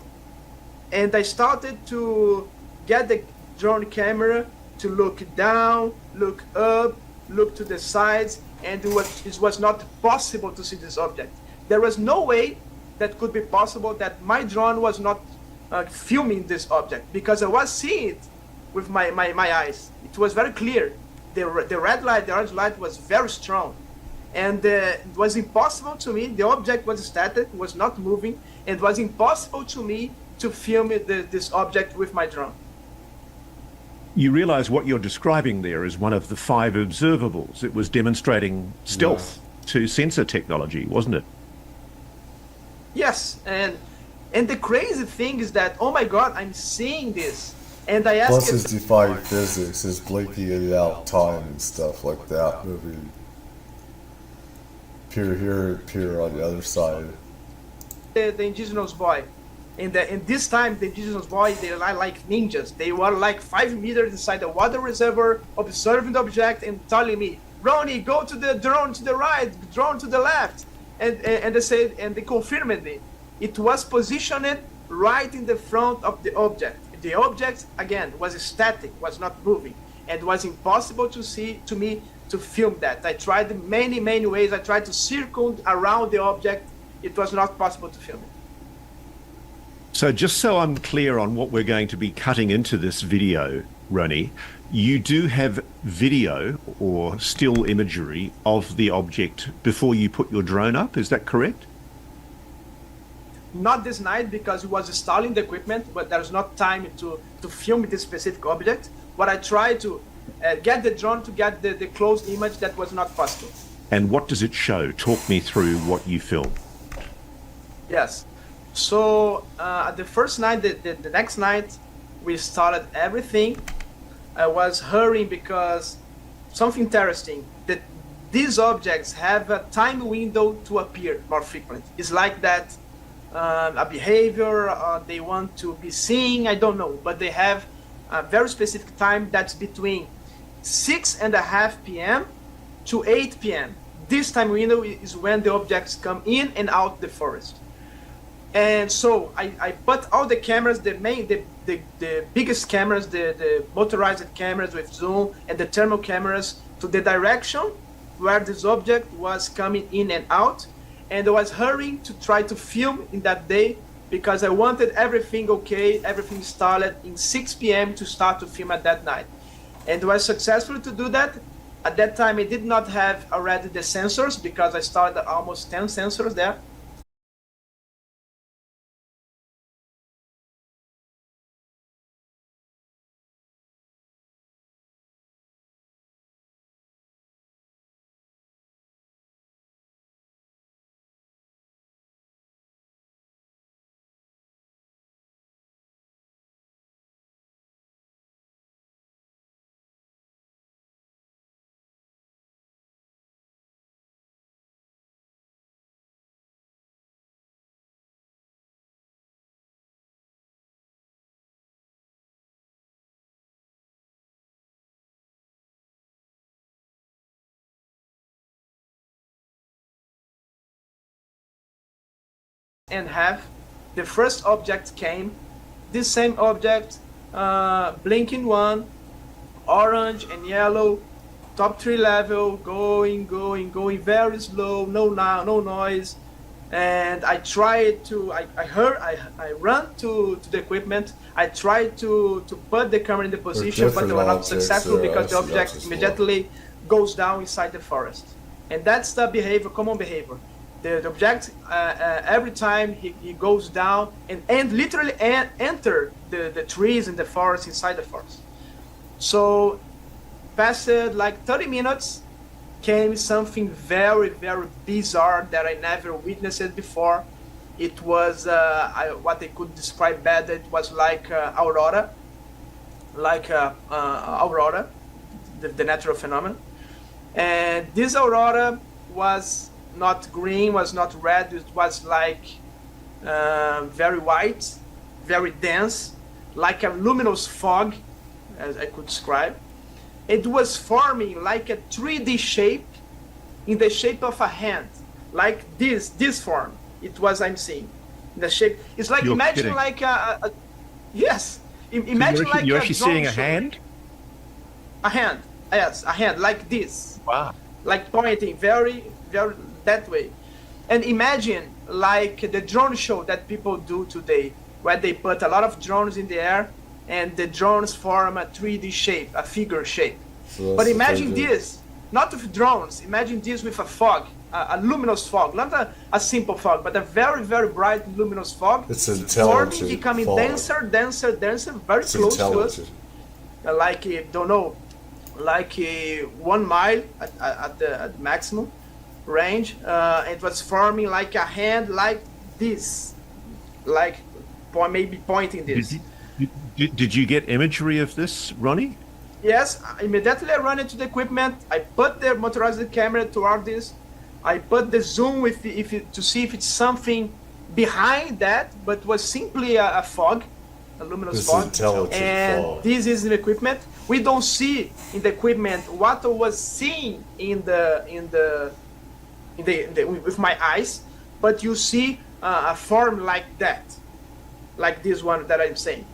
S9: and I started to get the drone camera to look down, look up, look to the sides, and it was not possible to see this object. There was no way that could be possible that my drone was not filming this object, because I was seeing it with my eyes. It was very clear. The red light, the orange light was very strong. And it was impossible to me, the object was static, was not moving, and it was impossible to me to film this object with my drone.
S4: You realize what you're describing there is one of the 5 observables. It was demonstrating stealth to sensor technology, wasn't it?
S9: Yes, and the crazy thing is that, oh my God, I'm seeing this, and I asked.
S1: Plus, it's defying physics, is blinking in and out time and stuff like that, moving peer here, peer on the other side.
S9: The indigenous boy, and this time the indigenous boy, they are like ninjas. They were like 5 meters inside the water reservoir, observing the object and telling me, Ronnie, go to the drone to the right, drone to the left. And they said, and they confirmed it. It was positioned right in the front of the object. The object, again, was static, was not moving, and it was impossible to me to film that. I tried many ways. I tried to circle around the object. It was not possible to film it.
S4: So just so I'm clear on what we're going to be cutting into this video, Ronnie, you do have video or still imagery of the object before you put your drone up, is that correct?
S9: Not this night because we was installing the equipment, but there's not time to film this specific object. But I tried to get the drone to get the close image that was not possible.
S4: And what does it show? Talk me through what you filmed.
S9: Yes. So the first night, the next night, we started everything. I was hurrying because something interesting, that these objects have a time window to appear more frequent. It's like that a behavior they want to be seen, I don't know, but they have a very specific time that's between 6:30 p.m. to 8 p.m. This time window is when the objects come in and out the forest. And so I put all the cameras, the biggest cameras, the motorized cameras with zoom and the thermal cameras to the direction where this object was coming in and out. And I was hurrying to try to film in that day because I wanted everything okay, everything started in 6 p.m. to start to film at that night. And I was successful to do that. At that time, I did not have already the sensors because I started almost 10 sensors there. And have the first object came, this same object, blinking one, orange and yellow, top 3 level, going very slow, no noise. And I tried to, I run to the equipment. I tried to put the camera in the position, but they were not successful because the object immediately goes down inside the forest. And that's the behavior, common behavior. The object, every time he goes down and literally enter the trees in the forest, inside the forest. So passed like 30 minutes, came something very, very bizarre that I never witnessed before. It was what they could describe better. It was like aurora, aurora, the natural phenomenon. And this aurora was not green, was not red, it was like very white, very dense, like a luminous fog, as I could describe. It was forming like a 3D shape, in the shape of a hand, like this form. It was I'm seeing, the shape. It's like, imagine kidding. Like a yes, imagine
S4: so
S9: like
S4: you're actually seeing a hand?
S9: A hand, yes, a hand like this.
S4: Wow.
S9: Like pointing very, very that way. And imagine like the drone show that people do today, where they put a lot of drones in the air and the drones form a 3D shape, a figure shape. So but imagine this, not with drones, imagine this with a fog, a luminous fog, not a simple fog, but a very, very bright luminous fog.
S1: It's intelligent.
S9: Becoming
S1: fog.
S9: denser, very it's close to us. Like, don't know, like 1 mile at the maximum range. It was forming like a hand like this, like maybe pointing this.
S4: Did you get imagery of this, Ronnie?
S9: Yes, immediately I run into the equipment. I put the motorized camera toward this. I put the zoom with to see if it's something behind that, but was simply a fog, a luminous fog. And fog. This is the equipment. We don't see in the equipment what I was seeing in the with my eyes, but you see a form like that, like this one that I'm saying.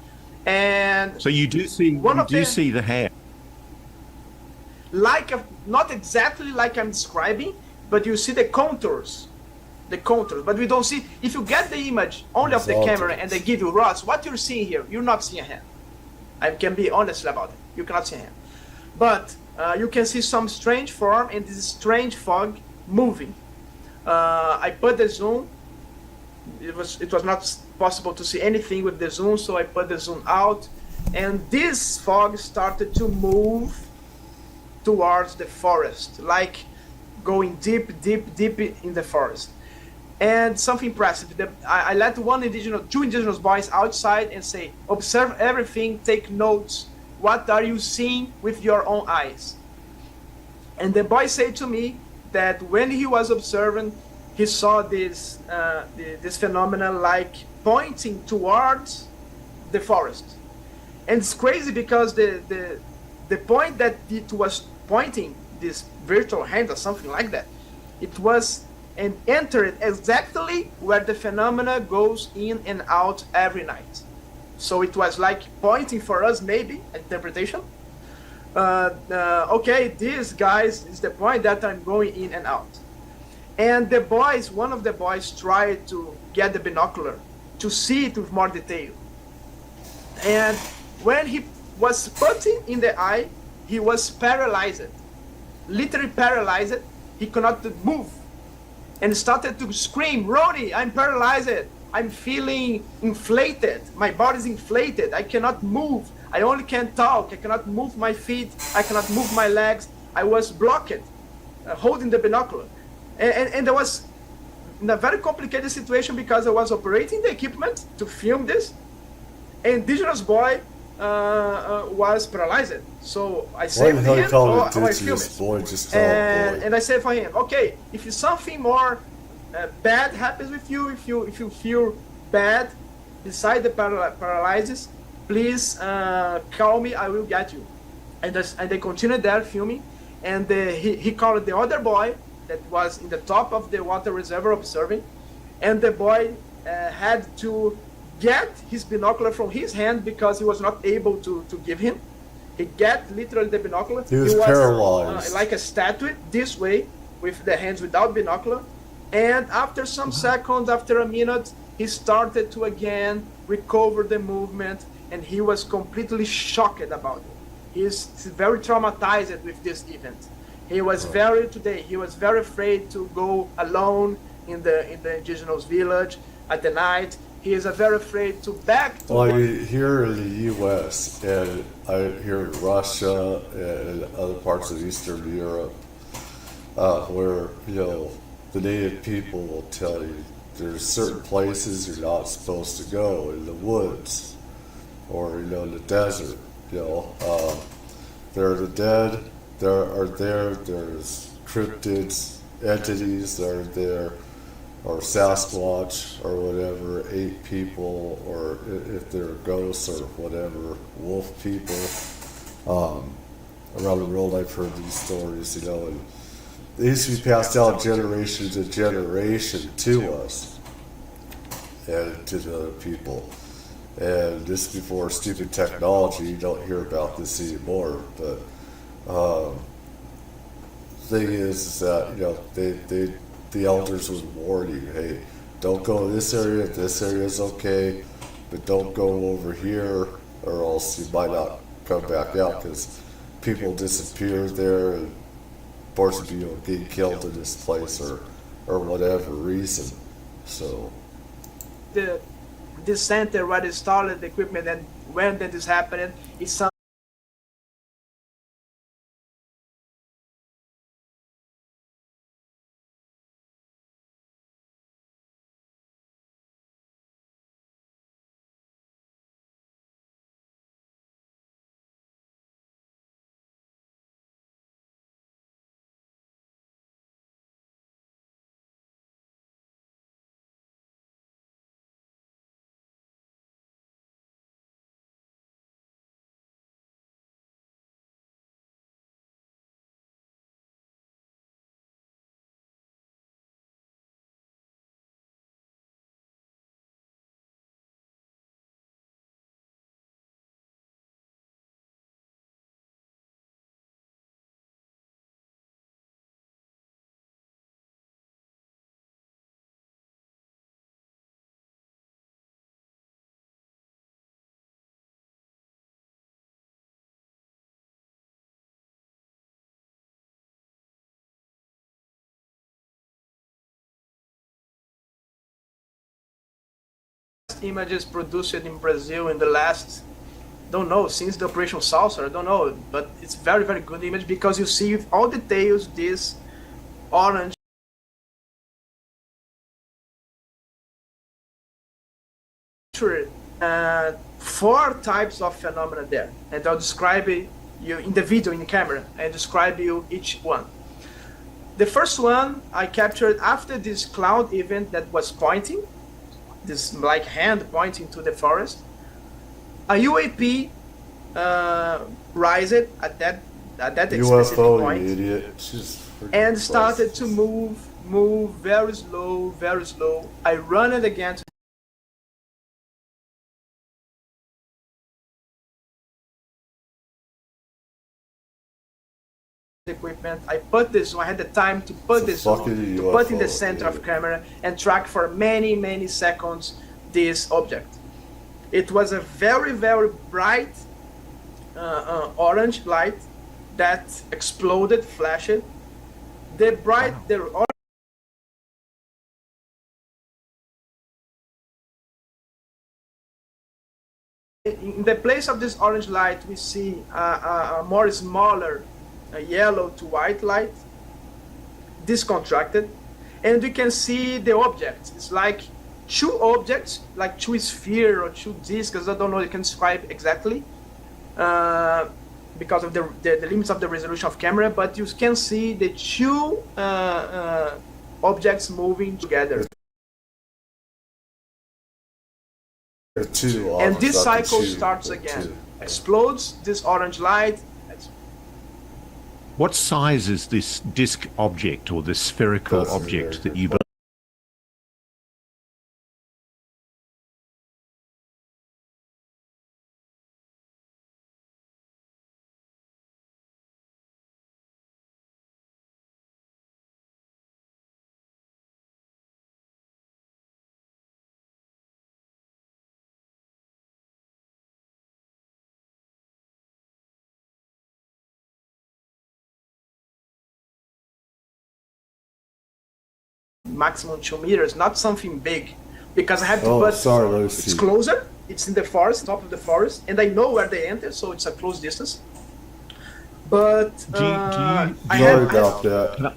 S9: And
S4: so you do see see the hand,
S9: like not exactly like I'm describing, but you see the contours the contours, but we don't see. If you get the image only of the camera and they give you Ross, what you're seeing here, you're not seeing a hand. I can be honest about it. You cannot see a hand, but you can see some strange form and this strange fog moving. I put the zoom. It was not possible to see anything with the zoom, so I put the zoom out, and this fog started to move towards the forest, like going deep in the forest. And something impressive, I let two indigenous boys outside and say, observe everything, take notes. What are you seeing with your own eyes? And the boy said to me that when he was observing, he saw this phenomenon like pointing towards the forest. And it's crazy because the point that it was pointing, this virtual hand or something like that, it was and entered exactly where the phenomena goes in and out every night. So it was like pointing for us, maybe, interpretation. Okay, this, guys, is the point that I'm going in and out. And the boys, one of the boys tried to get the binocular to see it with more detail. And when he was putting in the eye, he was paralyzed, literally paralyzed. He could not move and started to scream, Ronnie, I'm paralyzed. I'm feeling inflated. My body's inflated. I cannot move. I only can talk. I cannot move my feet. I cannot move my legs. I was blocked, holding the binocular. And there was in a very complicated situation because I was operating the equipment to film this. And indigenous boy was paralyzed. So I said to him, I film it. And I said for him, okay, if something more bad happens with you, if you feel bad beside the paralysis, please call me, I will get you. And they continued there filming, and he called the other boy that was in the top of the water reservoir observing, and the boy had to get his binocular from his hand because he was not able to give him. He got literally the binocular.
S1: He was paralyzed.
S9: Like a statue this way with the hands without binocular. And after some seconds, after a minute, he started to again recover the movement, and he was completely shocked about it. He's very traumatized with this event. He was very afraid to go alone in the indigenous village at the night. He is very afraid to back to...
S1: Well, here in the U.S. and here in Russia and other parts of Eastern Europe, where, the native people will tell you there's certain places you're not supposed to go, in the woods or, in the desert, there are the dead, there's cryptids, entities that are there, or Sasquatch, or whatever, ape people, or if they're ghosts or whatever, wolf people. Around the world I've heard these stories, and they used to be passed down generation to generation to us and to the other people. And this before stupid technology, you don't hear about this anymore, but thing is that, the elders would warn you, hey, don't go to this area is okay, but don't go over here or else you might not come back out, because people disappear there and force people get killed in this place or whatever reason. So
S9: this center where they installed the equipment, and when that is happening, it's something images produced in Brazil in the last, don't know, since the Operation Saucer, I don't know, but it's very, very good image because you see with all details this orange four types of phenomena there, and I'll describe you in the video in the camera and describe you each one. The first one I captured after this cloud event that was pointing, this like hand pointing to the forest. A UAP rised at that specific
S1: UFO,
S9: point,
S1: you idiot. She's
S9: and started to move very slow, very slow. I run it again to equipment. I put this. I had the time to put this on, to put in the center of camera and track for many seconds this object. It was a very, very bright orange light that exploded, flashed. The orange in the place of this orange light, we see a more smaller yellow to white light, this contracted, and we can see the object. It's like two objects, like two spheres or two discs. I don't know, you can describe exactly because of the limits of the resolution of camera, but you can see the two objects moving together. And this cycle starts again. Explodes this orange light.
S4: What size is this disc object or this spherical object that you believe?
S9: Maximum 2 meters, not something big, because I have to put it's closer, it's in the forest, top of the forest, and I know where they enter, so it's a close distance. But
S1: sorry about that.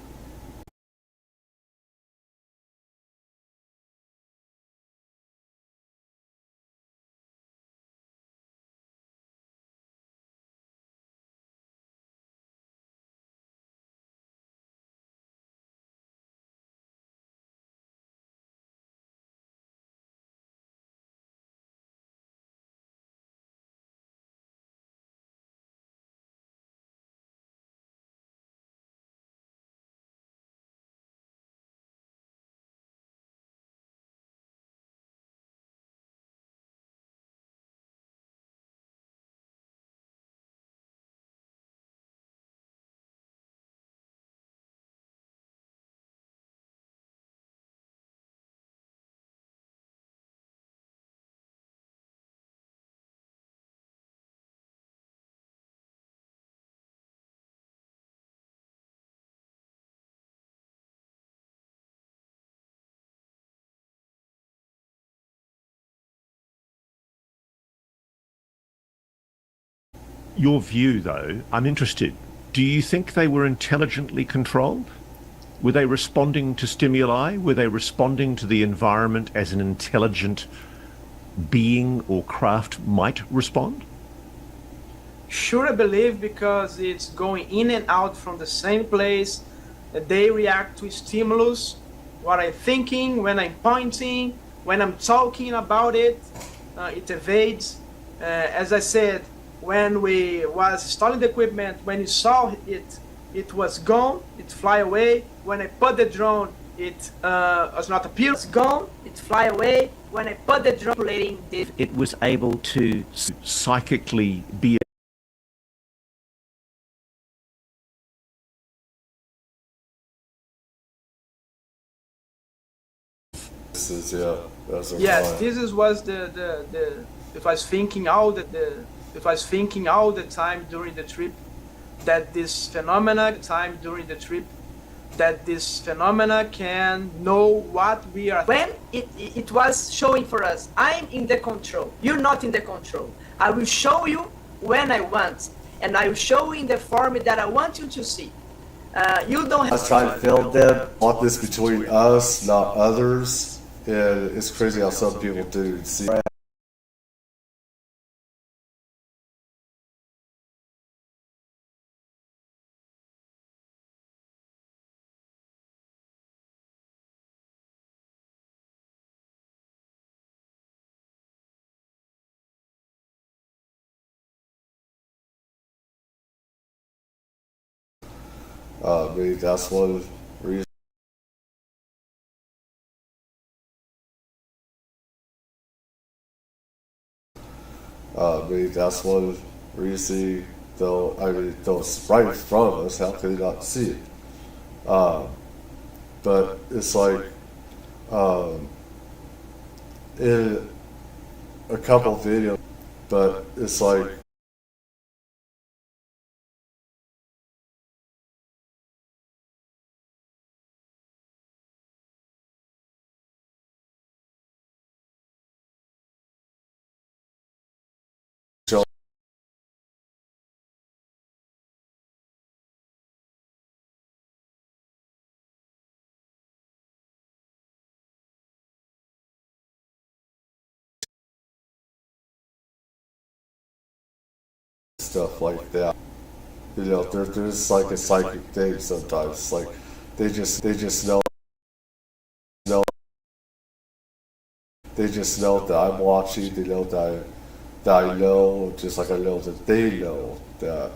S4: Your view, though, I'm interested. Do you think they were intelligently controlled? Were they responding to stimuli? Were they responding to the environment as an intelligent being or craft might respond?
S9: Sure, I believe, because it's going in and out from the same place. They react to stimulus, what I'm thinking, when I'm pointing, when I'm talking about it, it evades. As I said, when we was installing the equipment, when you saw it, it was gone, it fly away. When I put the drone, it was not appear, it's gone, it fly away. When I put the drone, it was able to
S4: psychically be
S9: yes, this was the it was thinking all the time during the trip that this phenomena that this phenomena can know what we are.
S11: When it was showing for us, I'm in the control, you're not in the control. I will show you when I want, and I will show you in the form that I want you to see. You don't have.
S1: I was trying to film them. Want this between us, not others. And it's crazy how some people do see. Maybe that's one reason. Maybe that's one reason, though. I mean, though it's right in front of us, how could they not see it? But it's like, in a couple videos, but it's like, stuff like that. You know, there's like a psychic thing sometimes. It's like they just know they just know that I'm watching. They know that I know, just like I know that they know that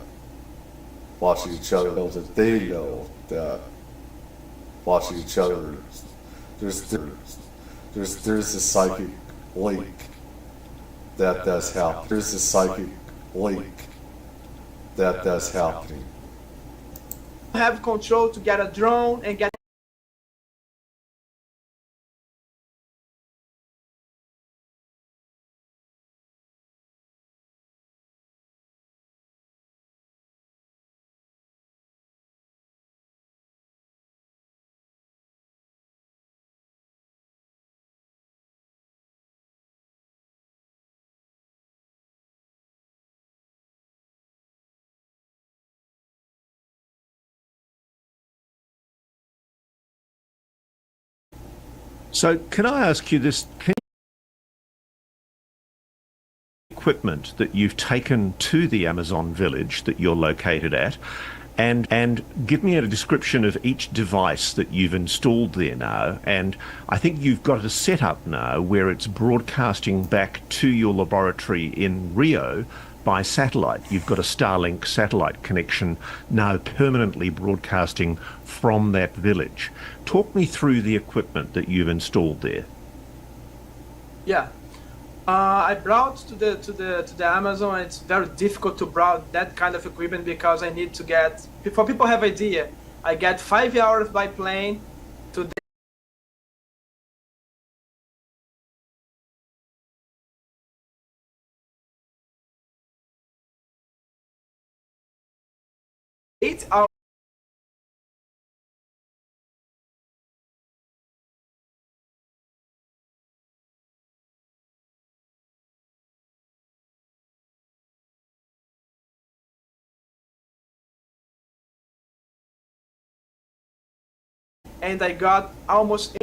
S1: watching each other know that they know that watching each other. There's a psychic link that does happen. There's a psychic link that's happening.
S9: Have control to get a drone and get.
S4: So can I ask you this? Equipment that you've taken to the Amazon village that you're located at, and give me a description of each device that you've installed there now. And I think you've got a setup now where it's broadcasting back to your laboratory in Rio by satellite. You've got a Starlink satellite connection now permanently broadcasting from that village. Talk me through the equipment that you've installed there.
S9: Yeah, I brought to the Amazon. It's very difficult to bring that kind of equipment because I need to get. For people have idea, I get 5 hours by plane to. Eight hours. And I got almost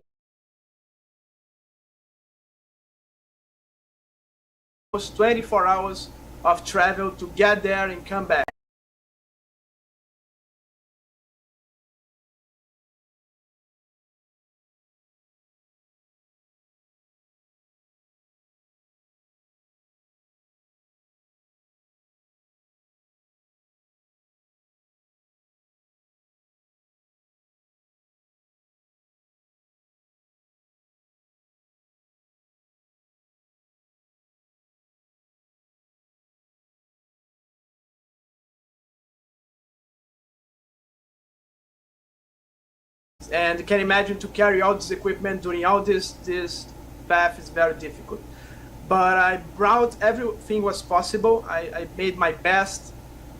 S9: 24 hours of travel to get there and come back. And you can imagine to carry all this equipment during all this path is very difficult. But I brought everything was possible. I made my best.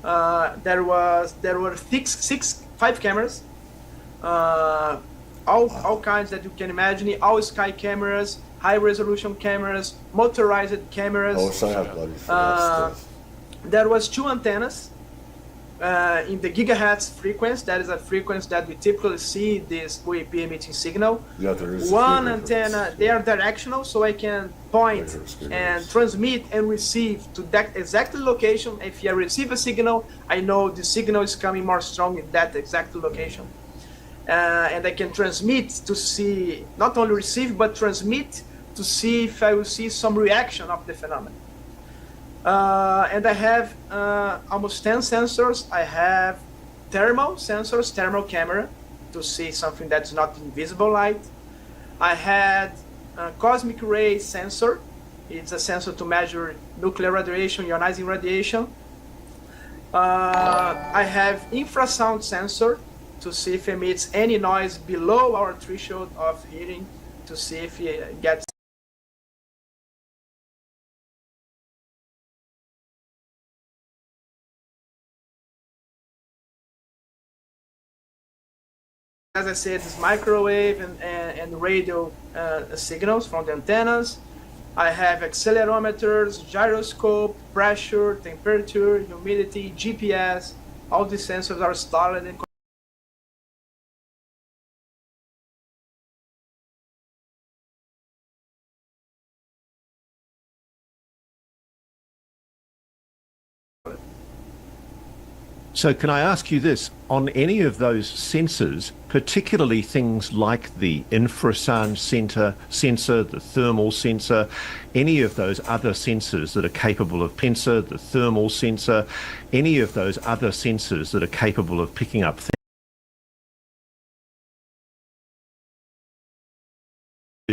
S9: There were 5 cameras. all kinds that you can imagine, all sky cameras, high resolution cameras, motorized cameras.
S1: I wish I had money for that stuff.
S9: There was 2 antennas in the gigahertz frequency. That is a frequency that we typically see this UAP emitting signal.
S1: Yeah, there is
S9: one antenna, they are directional, so I can point and transmit and receive to that exact location. If I receive a signal, I know the signal is coming more strong in that exact location. And I can transmit to see, not only receive, but transmit to see if I will see some reaction of the phenomenon. And I have almost 10 sensors. I have thermal sensors, thermal camera, to see something that's not in visible light. I had a cosmic ray sensor. It's a sensor to measure nuclear radiation, ionizing radiation. I have infrasound sensor to see if it emits any noise below our threshold of hearing, to see if it gets. As I said, it's microwave and radio signals from the antennas. I have accelerometers, gyroscope, pressure, temperature, humidity, GPS. All these sensors are installed and
S4: So can I ask you this, on any of those sensors, particularly things like the infrasound sensor, the thermal sensor, any of those other sensors that are capable of the thermal sensor, any of those other sensors that are capable of picking up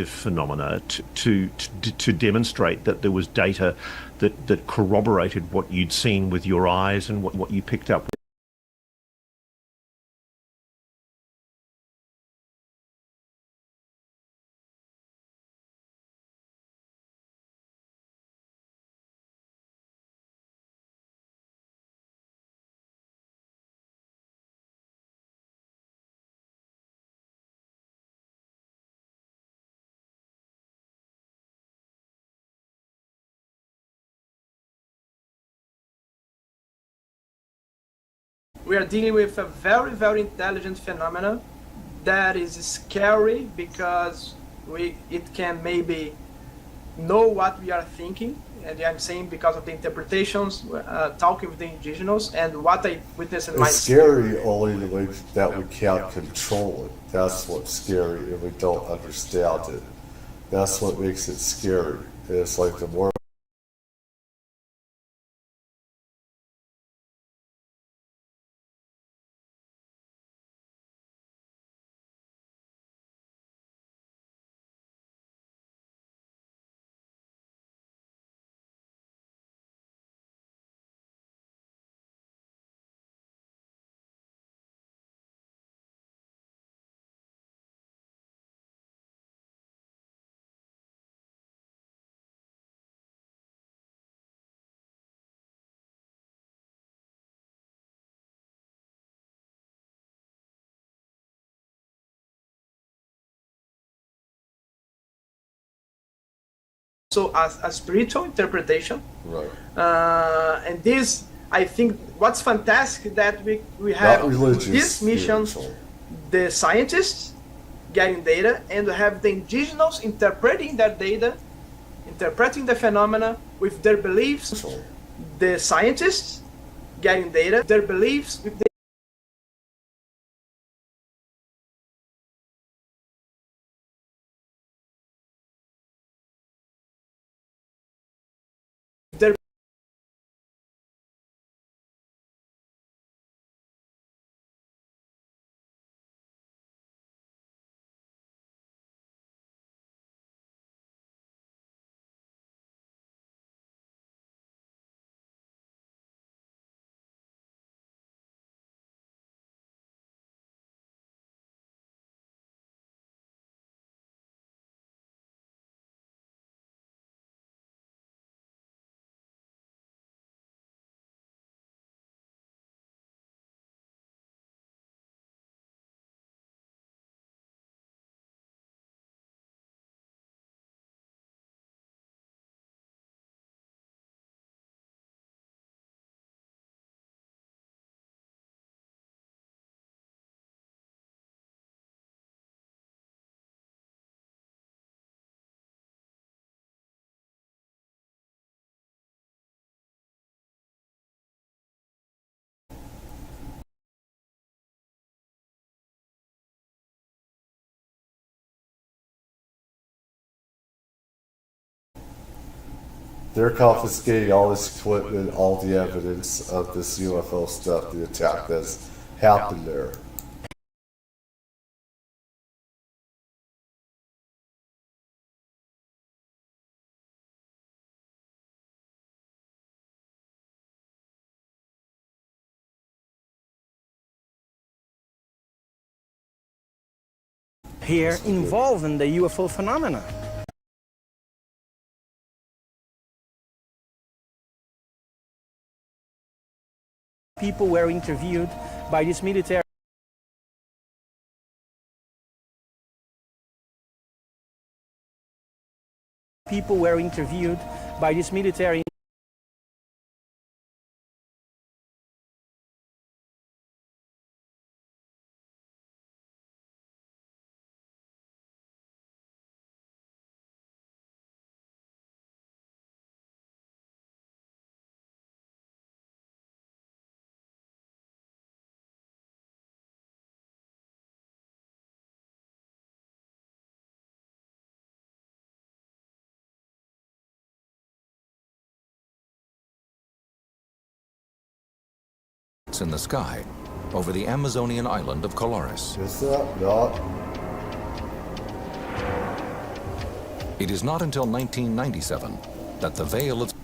S4: phenomena to demonstrate that there was data that corroborated what you'd seen with your eyes and what you picked up.
S9: we are dealing with a very, very intelligent phenomena that is scary because it can maybe know what we are thinking. And I'm saying because of the interpretations, talking with the indigenous, and what I witnessed in my...
S1: It's scary only the way that we can't control it. That's what's scary, and we don't understand it. That's what makes it scary. It's like the more
S9: so a spiritual interpretation.
S1: right.
S9: And this, I think, what's fantastic that we have this mission, the scientists getting data, and we have the indigenous interpreting that data, interpreting the phenomena with their beliefs. The scientists getting data, their beliefs with their
S1: they're confiscating all this equipment, all the evidence of this UFO stuff, the attack that's happened there.
S10: Here involved in the UFO phenomena. People were interviewed by this military. People were interviewed by this military.
S5: In the sky over the Amazonian island of Colares.
S1: Is that not?
S5: It is not until 1997 that the veil of